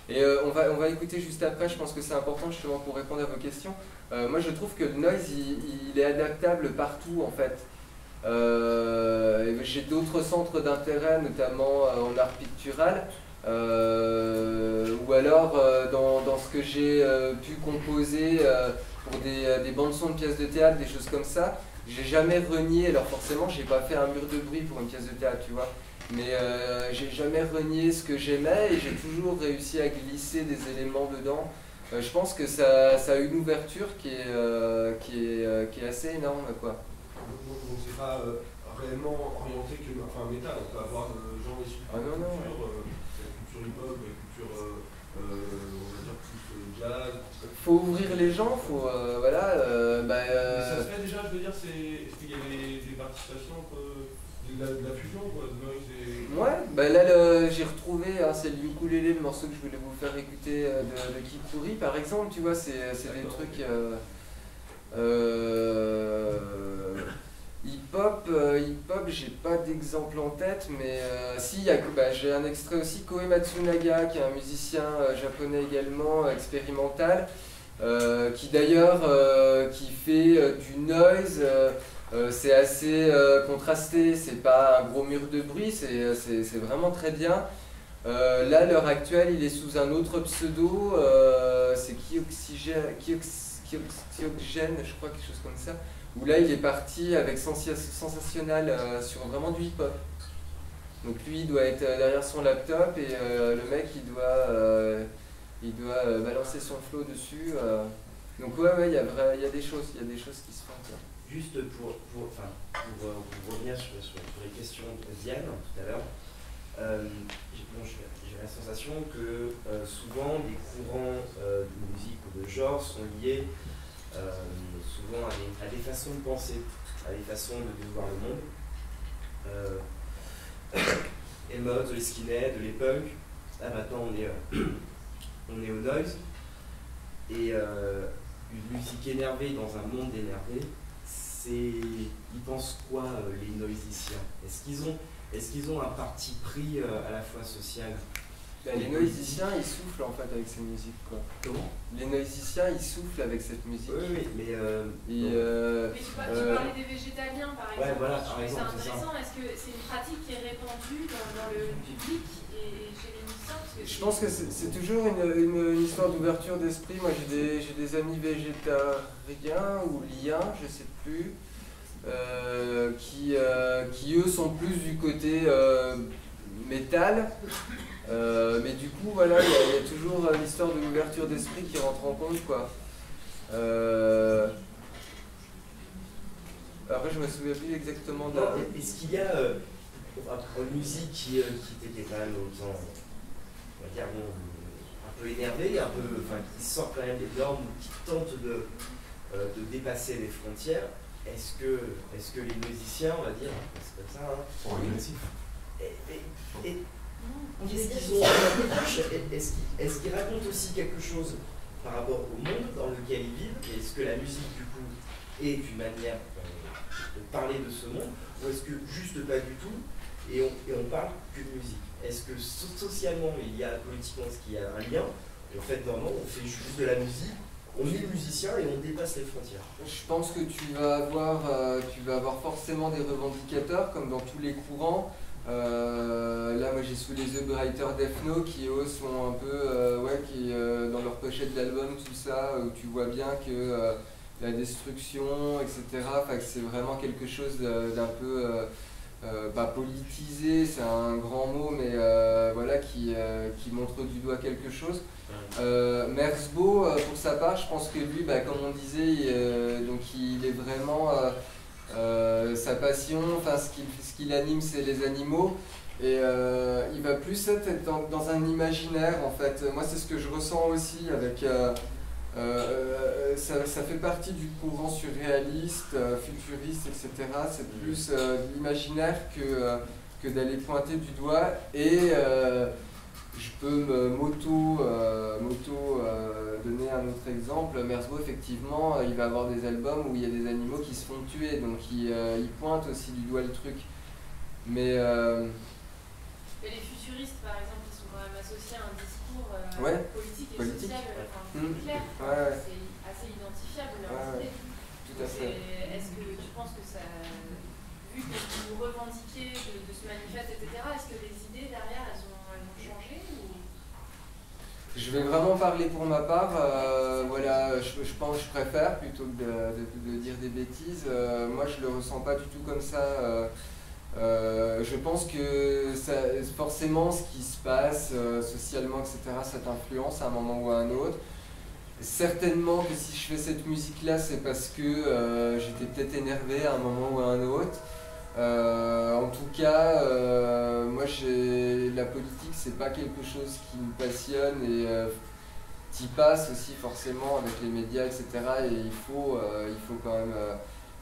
Et on va écouter juste après, je pense que c'est important justement pour répondre à vos questions. Moi je trouve que le noise il est adaptable partout en fait. J'ai d'autres centres d'intérêt, notamment en art pictural, ou alors dans ce que j'ai pu composer pour des bandes-sons de pièces de théâtre, des choses comme ça. J'ai jamais renié, alors forcément j'ai pas fait un mur de bruit pour une pièce de théâtre, tu vois, mais j'ai jamais renié ce que j'aimais et j'ai toujours réussi à glisser des éléments dedans. Je pense que ça a une ouverture qui est assez énorme, quoi. Donc c'est pas réellement orienté que métal, on peut avoir genre issus de culture hip-hop, culture on va dire plus jazz. Faut ouvrir les gens, faut Mais ça se fait déjà, je veux dire, est-ce qu'il y a des participations de la fusion quoi, de noise et... Ouais, là j'ai retrouvé, hein, c'est le ukulélé, le morceau que je voulais vous faire écouter de Kikuri par exemple, tu vois, c'est des trucs hip-hop, j'ai pas d'exemple en tête, mais si, j'ai un extrait aussi, Koe Matsunaga, qui est un musicien japonais également, expérimental, qui d'ailleurs qui fait du noise, c'est assez contrasté, c'est pas un gros mur de bruit, c'est vraiment très bien. Là, à l'heure actuelle, il est sous un autre pseudo, c'est Kyoxygène, je crois, quelque chose comme ça, où là il est parti avec Sensationnel sur vraiment du hip-hop. Donc lui il doit être derrière son laptop et le mec il doit balancer son flow dessus. Donc ouais, il y a des choses qui se font. Quoi. Juste pour revenir sur les questions de Diane tout à l'heure, j'ai la sensation que souvent les courants de musique ou de genre sont liés souvent à des façons de penser, à des façons de voir le monde. Les mods, les skinheads, les punks, là maintenant on est au noise, et une musique énervée dans un monde énervé, ils pensent quoi les noisiciens? Est-ce qu'ils ont un parti pris à la fois social? Les noisiciens ils soufflent en fait avec ces musiques, quoi. Comment? Les noisiciens ils soufflent avec cette musique. Oui, mais tu parlais des végétaliens par exemple. Ouais, voilà, par exemple, c'est intéressant. Est-ce que c'est une pratique qui est répandue dans le public et chez les musiciens? Je pense que c'est toujours une histoire d'ouverture d'esprit. Moi j'ai des amis végétariens ou liens, je sais plus, qui eux sont plus du côté métal. Mais du coup, voilà, il y a toujours l'histoire de l'ouverture d'esprit qui rentre en compte, quoi. Après, je me souviens plus exactement de... Est-ce qu'il y a une musique qui était quand même autant, on va dire, un peu énervée, qui sort quand même des normes, qui tente de dépasser les frontières? Est-ce que les musiciens, on va dire, c'est comme ça, sont agressifs? Qu'est-ce qu'ils ont en approche? Est-ce qu'ils racontent aussi quelque chose par rapport au monde dans lequel ils vivent? Et est-ce que la musique, du coup, est une manière de parler de ce monde, ou est-ce que juste pas du tout, et on parle que de musique? Est-ce que socialement il y a, politiquement, est-ce qu'il y a un lien? Et en fait, non, on fait juste de la musique, on est musicien et on dépasse les frontières. Je pense que tu vas avoir forcément des revendicateurs, comme dans tous les courants. Là, moi j'ai sous les yeux Brighter Defno qui eux sont un peu, dans leur pochette d'album, tout ça, où tu vois bien que la destruction, etc., que c'est vraiment quelque chose d'un peu pas politisé, c'est un grand mot, mais voilà, qui montre du doigt quelque chose. Merzbow, pour sa part, je pense que lui, comme on disait, donc il est vraiment sa passion, ce qui l'anime, c'est les animaux, et il va plus être dans un imaginaire en fait. Moi, c'est ce que je ressens aussi avec. Ça fait partie du courant surréaliste, futuriste, etc. C'est plus de l'imaginaire que d'aller pointer du doigt, et je peux donner un autre exemple. Merzbow, effectivement, il va avoir des albums où il y a des animaux qui se font tuer, donc il pointe aussi du doigt le truc. Mais les futuristes, par exemple, ils sont quand même associés à un discours politique et politique. social clair. C'est assez identifiable leur idée. Tout à fait. Est-ce que tu penses que ça, vu que vous revendiquez de ce manifeste, etc., est-ce que les idées derrière, elles ont changé ou... Je vais vraiment parler pour ma part. Voilà, je pense que je préfère plutôt que de dire des bêtises. Moi, je le ressens pas du tout comme ça. Je pense que forcément, ce qui se passe socialement, etc., ça t'influence à un moment ou à un autre. Certainement que si je fais cette musique-là, c'est parce que j'étais peut-être énervé à un moment ou à un autre. En tout cas, moi, la politique, c'est pas quelque chose qui me passionne, et t'y passes aussi forcément avec les médias, etc. Et il faut quand même.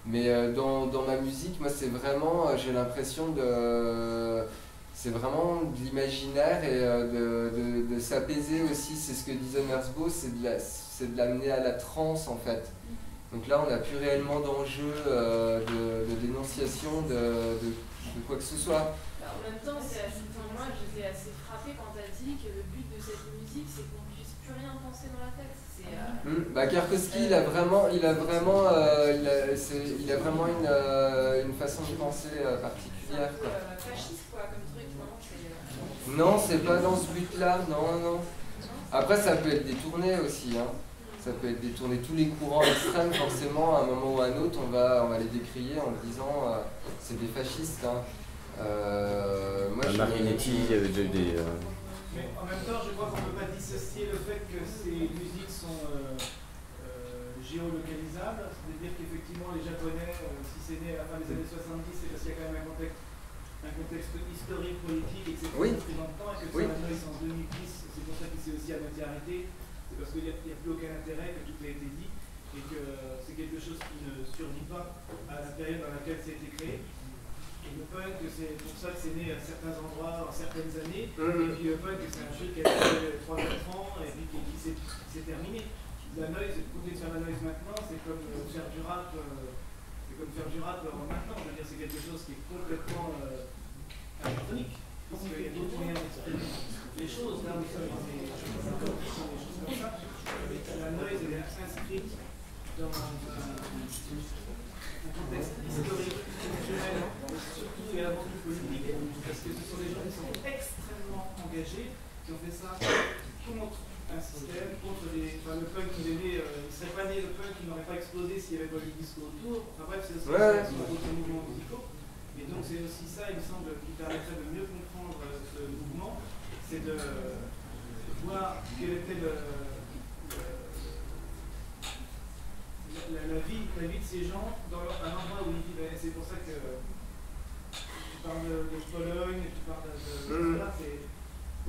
Mais dans ma musique, moi, c'est vraiment, j'ai l'impression c'est vraiment de l'imaginaire et de s'apaiser aussi. C'est ce que disait Merzbow, c'est de l'amener à la transe en fait. Donc là, on n'a plus réellement d'enjeu de dénonciation de quoi que ce soit. En même temps, moi, j'étais assez frappée quand tu as dit que le but de cette musique, c'est qu'on ne puisse plus rien penser dans la tête. Kierzkowski, il a vraiment une façon de penser particulière. C'est un peu fasciste, quoi, comme truc, non? Non, c'est pas dans ce but-là, non. Après, ça peut être détourné aussi, hein. Ça peut être détourné. Tous les courants extrêmes, forcément, à un moment ou à un autre, on va les décrier en disant c'est des fascistes. Hein. Marinetti, il y avait déjà eu des... Mais en même temps, je crois qu'on ne peut pas dissocier le fait que ces musiques sont géolocalisables. C'est-à-dire qu'effectivement, les Japonais, si c'est né à la fin des années 70, c'est parce qu'il y a quand même un contexte historique, politique, etc. Oui. Pris dans le temps, et que ça a en 2010, c'est pour ça qu'il s'est aussi à moitié arrêté. C'est parce qu'il n'y a plus aucun intérêt, que tout a été dit, et que c'est quelque chose qui ne survit pas à la période dans laquelle ça a été créé. Et le punk, c'est pour ça que c'est né à certains endroits, en certaines années. Et puis le punk, c'est un jeu qui a duré 3-4 ans et puis qui s'est terminé. La noise, écouter faire la noise maintenant, c'est comme faire du rap. C'est comme faire du rap maintenant. Je veux dire, c'est quelque chose qui est complètement anachronique. Parce qu'il y a d'autres moyens d'exprimer les choses. Là, vous savez, des choses comme ça. La noise, elle est inscrite dans un contexte historique, culturel, surtout et avant tout politique, parce que ce sont des gens qui sont extrêmement engagés, qui ont fait ça contre un système, contre le punk qui est né, il ne serait pas né le punk, il n'aurait pas explosé s'il n'y avait pas eu le disco autour. Enfin bref, c'est aussi d'autres mouvements musicaux. Et donc c'est aussi ça, il me semble, qui permettrait de mieux comprendre ce mouvement, c'est de voir quel était la vie de ces gens dans un endroit où ils vivaient. C'est pour ça que tu parles de Pologne, tu parles de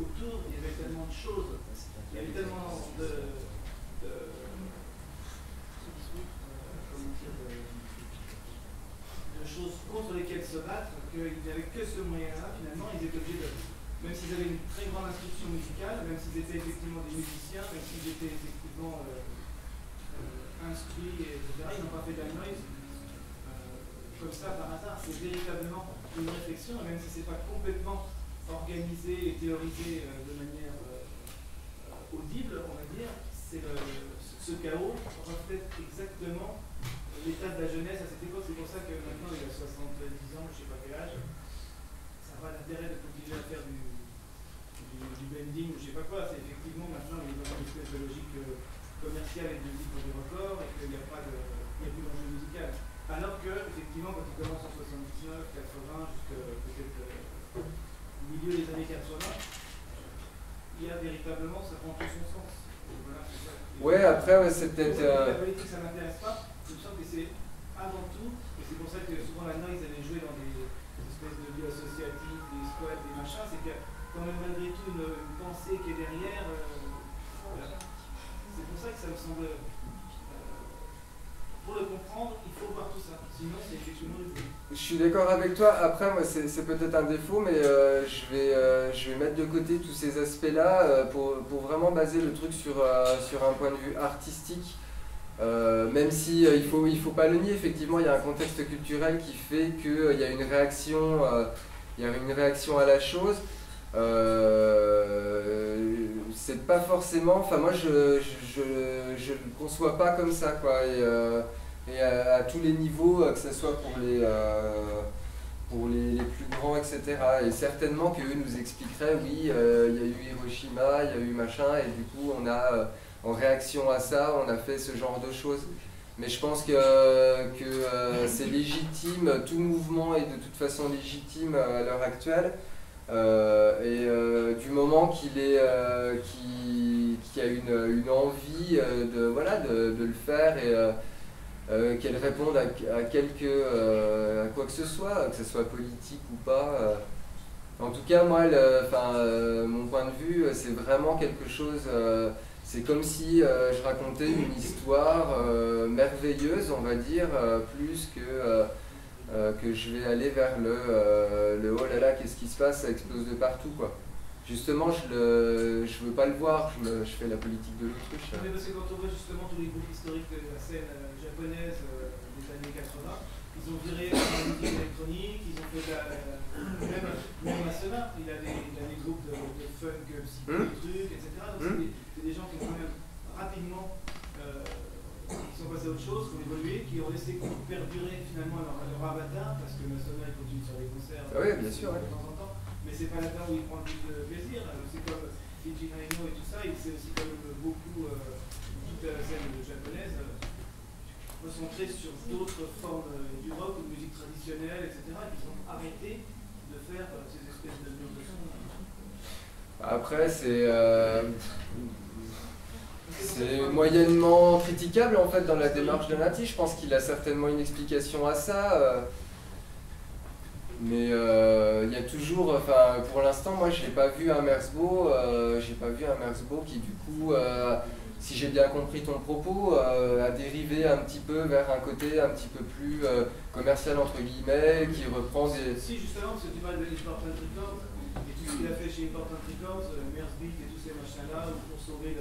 autour, il y avait tellement de choses, il y avait tellement de choses contre lesquelles se battre qu'il n'y avait que ce moyen-là. Finalement, ils étaient obligés même s'ils avaient une très grande instruction musicale, même s'ils étaient effectivement des musiciens, même s'ils étaient effectivement instruits, etc., ils n'ont pas fait de la noise comme ça par hasard. C'est véritablement une réflexion, et même si ce n'est pas complètement organisé et théorisé de manière audible, on va dire, ce chaos reflète exactement l'état de la jeunesse à cette époque. C'est pour ça que maintenant il a 70 ans, je ne sais pas quel âge, ça n'a pas d'intérêt de continuer à faire du bending ou je ne sais pas quoi. C'est effectivement maintenant il est dans une espèce de logique commerciale et de musique pour des records et qu'il n'y a plus d'enjeu musical. Alors que, effectivement, quand il commence en 79, 80, jusqu'à peut-être au milieu des années 80, il y a véritablement, ça prend tout son sens. Voilà, c'est ça. Ouais, après, ouais, c'est peut-être. La politique, ça ne m'intéresse pas. Il me semble que c'est avant tout, et c'est pour ça que souvent la noise, elle est jouée dans des espèces de lieux associatifs, des squats, des machins, c'est que quand même malgré tout une pensée qui est derrière. Voilà. C'est pour ça que ça me semble. Pour le comprendre, il faut voir tout ça. Sinon, c'est effectivement le bruit. Je suis d'accord avec toi. Après, moi, c'est peut-être un défaut, mais je vais mettre de côté tous ces aspects-là pour vraiment baser le truc sur un point de vue artistique. Même si il faut pas le nier, effectivement, il y a un contexte culturel qui fait qu'il y a une réaction à la chose. C'est pas forcément. Enfin, moi, je le conçois pas comme ça, quoi. Et à tous les niveaux, que ce soit pour les plus grands, etc. Et certainement qu'eux nous expliqueraient, oui, il y a eu Hiroshima, il y a eu machin, et du coup, on a, en réaction à ça, on a fait ce genre de choses. Mais je pense que c'est légitime, tout mouvement est de toute façon légitime à l'heure actuelle. Du moment qu'il a une envie de le faire et qu'elle réponde à quoi que ce soit politique ou pas. En tout cas, moi, mon point de vue, c'est vraiment quelque chose. C'est comme si je racontais une histoire merveilleuse, on va dire, plus que je vais aller vers le oh là là, qu'est-ce qui se passe, ça explose de partout, quoi. Justement, je veux pas le voir, je fais la politique de l'autruche. Mais parce que quand on voit justement tous les groupes historiques de la scène japonaise des années 80, ils ont viré la musique électronique, ils ont fait même Masona, il a des groupes de funk, psycho, trucs, etc. Donc c'est des gens qui ont quand même rapidement qui sont passés à autre chose, qui ont évolué, qui ont laissé perdurer finalement leur avatar, parce que Masona il continue de faire des concerts oui, bien sûr, de temps en temps, mais c'est pas là-dedans où il prend le plus de plaisir. C'est comme Ichi Naino et tout ça, il s'est aussi quand même beaucoup, toute la scène japonaise, concentré sur d'autres formes du rock ou de musique traditionnelle, etc. Et ils ont arrêté de faire ces espèces de murs de son. Après, c'est moyennement critiquable en fait dans la démarche de Nati. Je pense qu'il a certainement une explication à ça. Mais il y a toujours, enfin pour l'instant moi j'ai pas vu un Merzbow qui du coup, si j'ai bien compris ton propos, a dérivé un petit peu vers un côté un petit peu plus commercial entre guillemets, qui reprend des... Si justement, parce que tu parles de Important Records, et tout ce qu'il a fait chez Important Records, Merzbeat et tous ces machins-là, pour sauver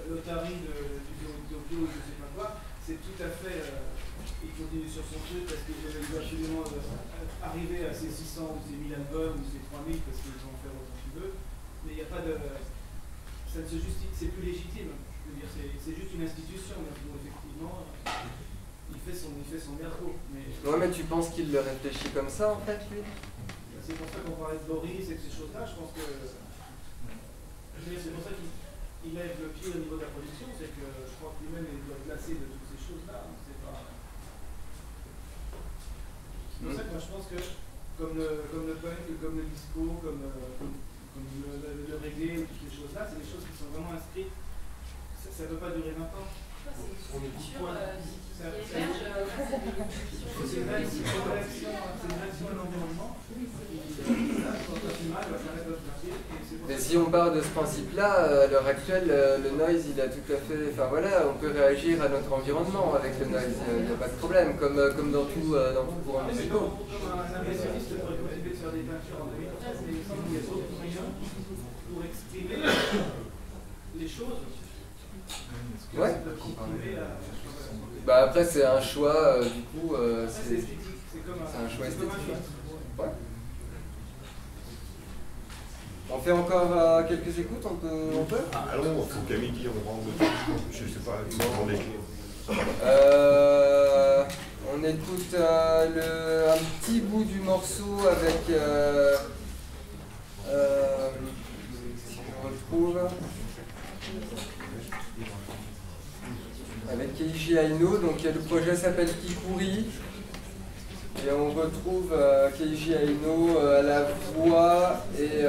l'Otari du Tokyo ou je sais pas quoi, c'est tout à fait... il continue sur son truc parce qu'il veut absolument arriver à ses 600 ou ses 1000 albums ou ses 3000 parce qu'ils vont en faire autant qu'il veut. Mais il n'y a pas de... Ça ne se justifie, c'est plus légitime. Je veux dire, c'est juste une institution, mais bon, effectivement, il fait son merco. Ouais, mais tu penses qu'il le réfléchit comme ça en fait, lui? C'est pour ça qu'on parlait de Boris et de ces choses-là. Je pense que... C'est pour ça qu'il lève le pied au niveau de la production, c'est que je crois que lui-même il doit être lassé de toutes ces choses-là. C'est pour ça que moi je pense que comme le punk, comme le disco, comme le reggae ou toutes ces choses-là, c'est des choses qui sont vraiment inscrites. Ça ne peut pas durer 20 ans. C'est une culture qui émerge. C'est une réaction à l'environnement. Mais si on part de ce principe-là, à l'heure actuelle, le noise, il a tout à fait... Enfin voilà, on peut réagir à notre environnement avec le noise, il n'y a pas de problème, comme dans tout courant musical. Un aviationniste pourrait continuer de faire dans des peintures en 2013, mais il semble qu'il y a d'autres moyens pour exprimer les choses. Ouais. Bah après c'est un choix, du coup, c'est un choix esthétique. Ouais. On fait encore quelques écoutes, on peut Allons, il faut Camille dit, on rentre dedans. Je sais pas, il faut prendre les clés. On écoute un petit bout du morceau avec... si je retrouve... Avec Keiji Aino, donc le projet s'appelle Kikuri. Et on retrouve Keiji Aino à la voix et...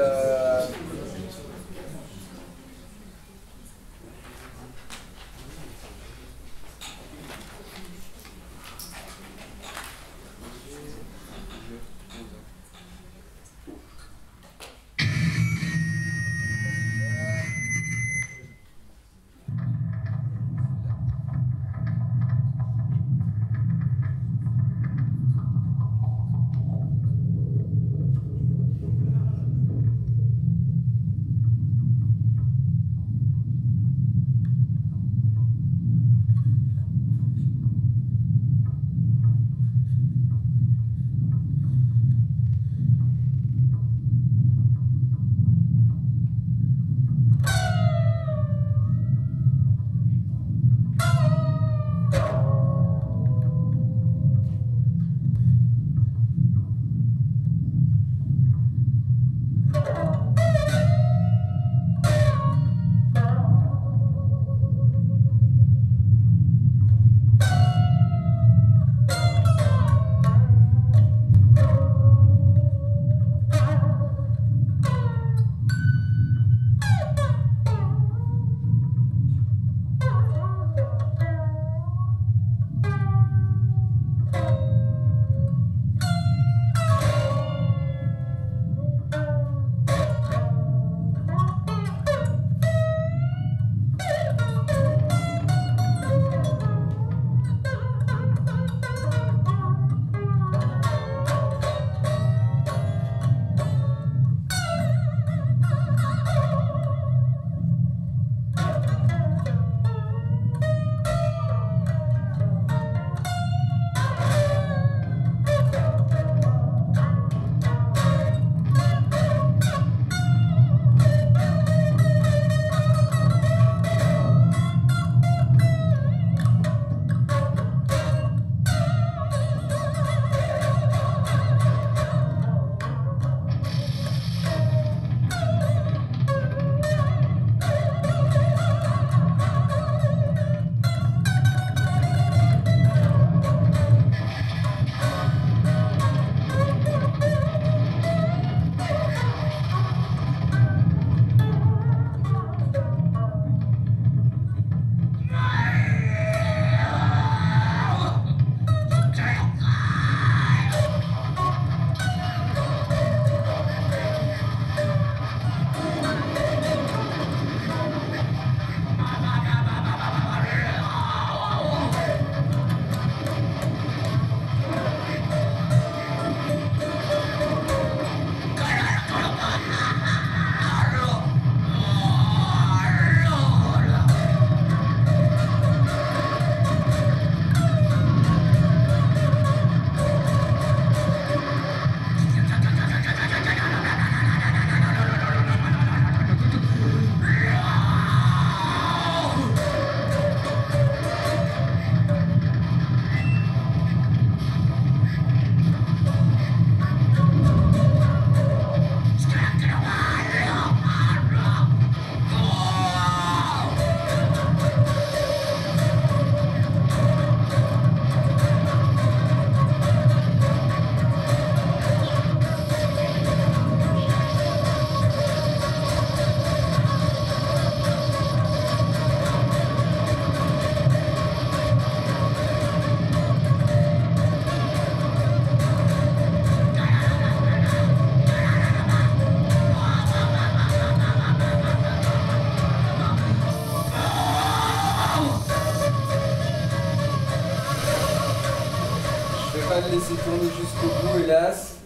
laisser tourner jusqu'au bout, hélas.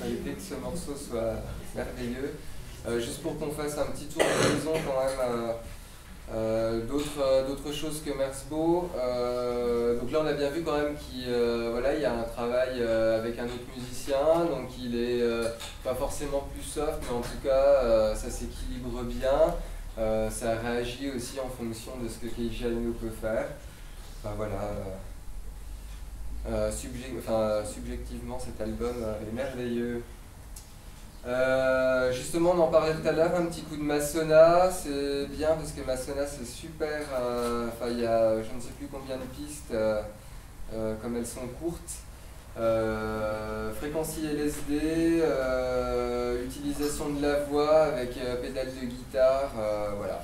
Il était ce morceau soit merveilleux. Juste pour qu'on fasse un petit tour d'horizon quand même, d'autres choses que Merzbow. Donc là on a bien vu quand même qu'il voilà, il y a un travail avec un autre musicien, donc il est pas forcément plus soft, mais en tout cas ça s'équilibre bien. Ça réagit aussi en fonction de ce que Keiji Aino peut faire. Enfin voilà. Subjectivement cet album est merveilleux. Justement on en parlait tout à l'heure, un petit coup de Masona, c'est bien parce que Masona c'est super, enfin il y a je ne sais plus combien de pistes, comme elles sont courtes, fréquencie LSD, utilisation de la voix avec pédale de guitare, voilà.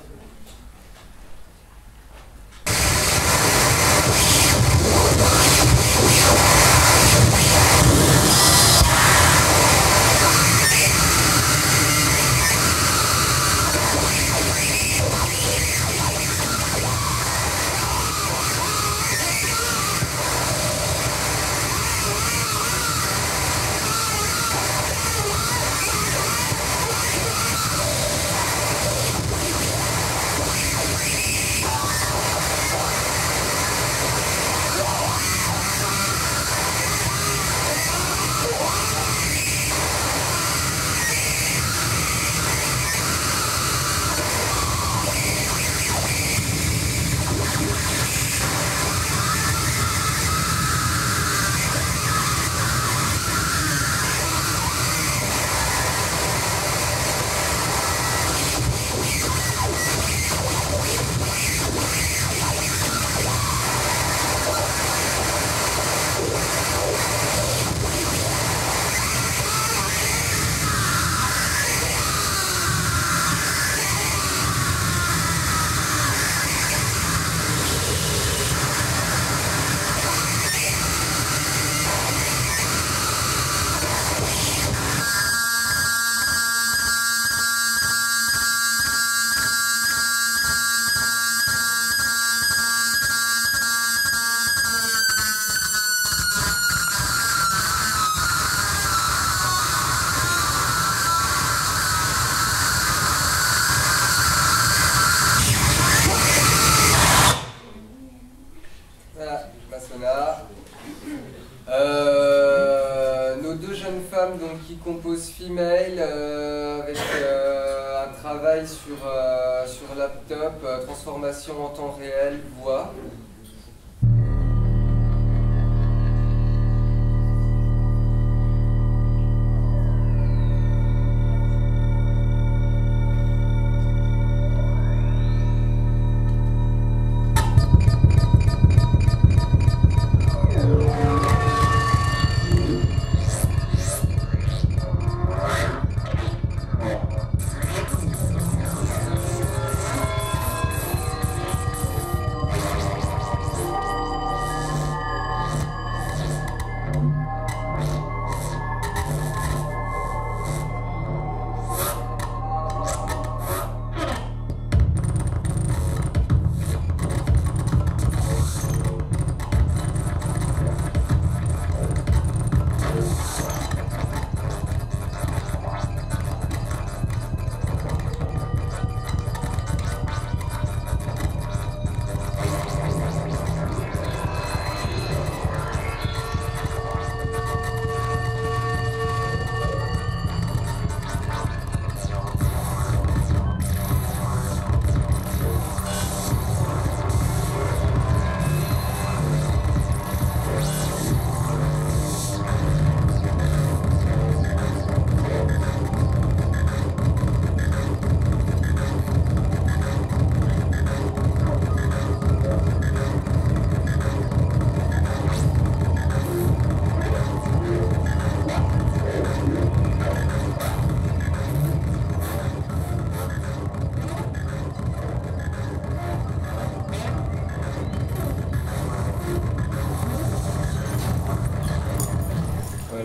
Nos deux jeunes femmes donc, qui composent Female avec un travail sur laptop, transformation en temps réel, voix.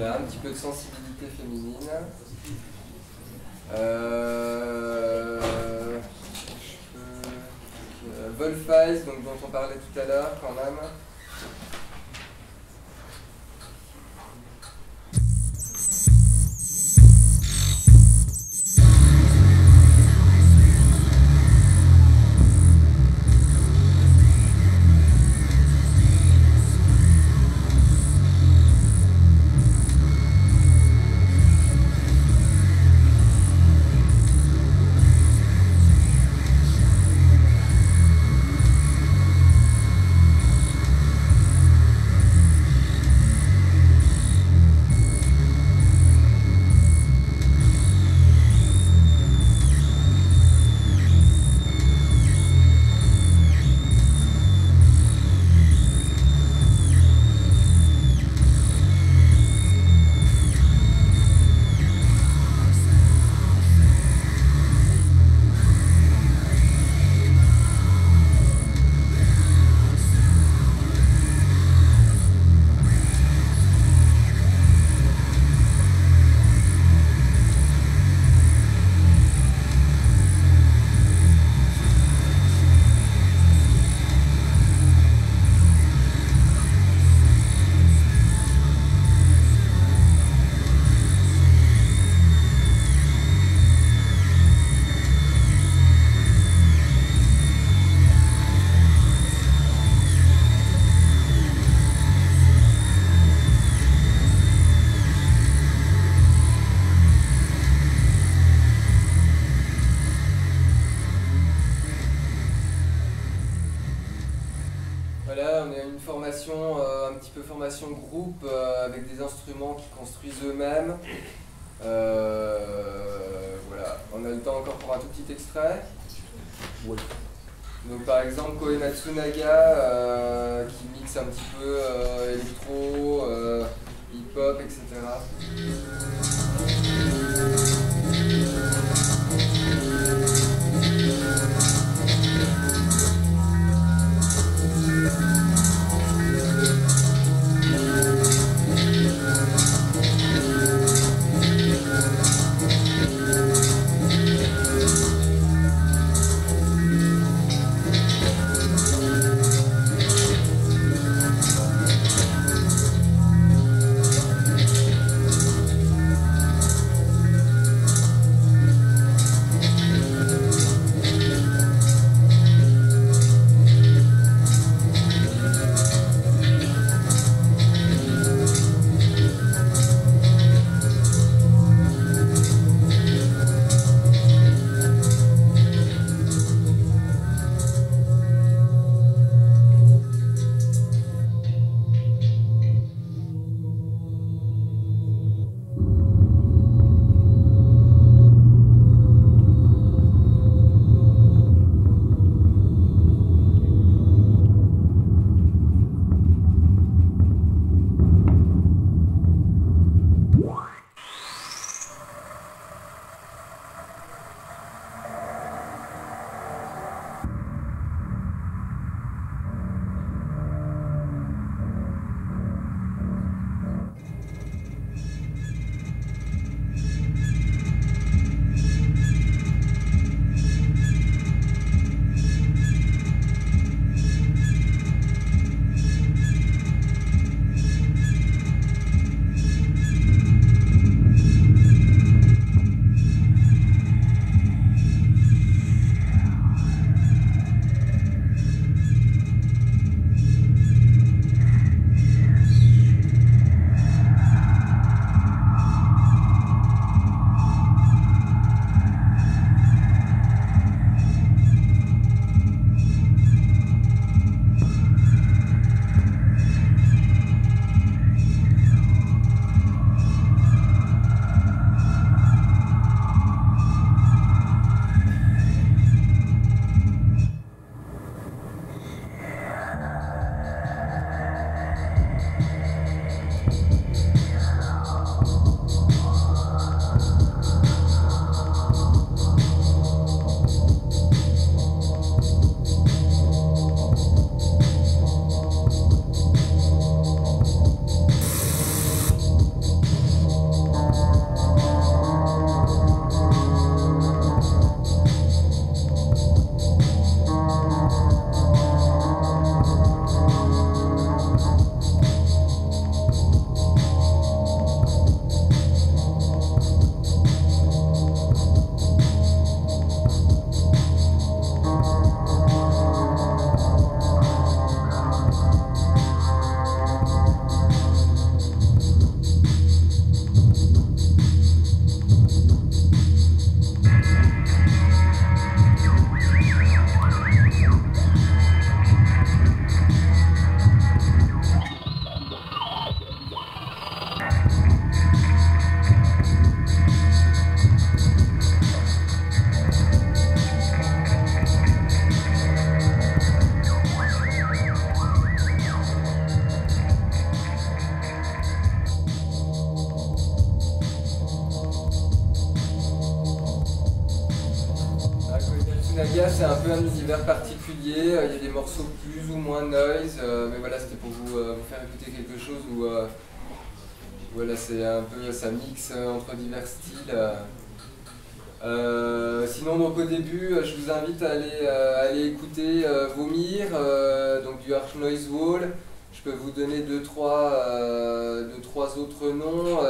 Un petit peu de sensibilité féminine. Wolfeyes, donc dont on parlait tout à l'heure quand même. Voilà, on a une formation, un petit peu formation groupe avec des instruments qui construisent eux-mêmes. Voilà, on a le temps encore pour un tout petit extrait. Oui. Donc par exemple Koe Matsunaga qui mixe un petit peu électro, hip-hop, etc. Naga, c'est un peu un univers particulier, il y a des morceaux plus ou moins noise, mais voilà, c'était pour vous faire écouter quelque chose où voilà, c'est un peu, ça mixe entre divers styles. Sinon, donc au début, je vous invite à aller écouter Vomir, donc du Arch Noise Wall. Je peux vous donner deux, trois autres noms,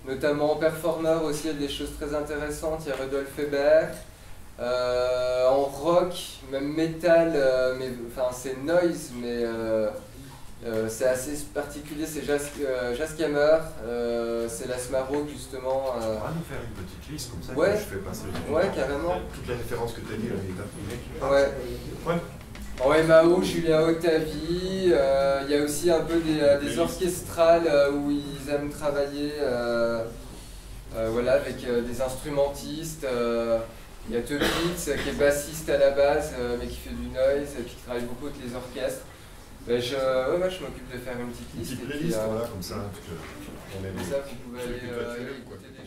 notamment en performer aussi, il y a des choses très intéressantes. Il y a Rudolf Weber. En rock, même metal, mais enfin c'est noise, mais c'est assez particulier. C'est Jazzhammer, c'est la Smarrow justement. On va nous faire une petite liste comme ça ouais, que je fais passer le temps. Ouais, carrément. Toutes les références que tu as dit, là, il est imprimé. Ouais. Ouais. En MAO, Julien Octavie, il y a aussi un peu des orchestrales où ils aiment travailler voilà, avec des instrumentistes. Il y a Tebitz qui est bassiste à la base, mais qui fait du noise et puis qui travaille beaucoup avec les orchestres. Je m'occupe de faire une petite liste. Une petite playlist, voilà, comme ça. Comme ça, vous pouvez aller écouter des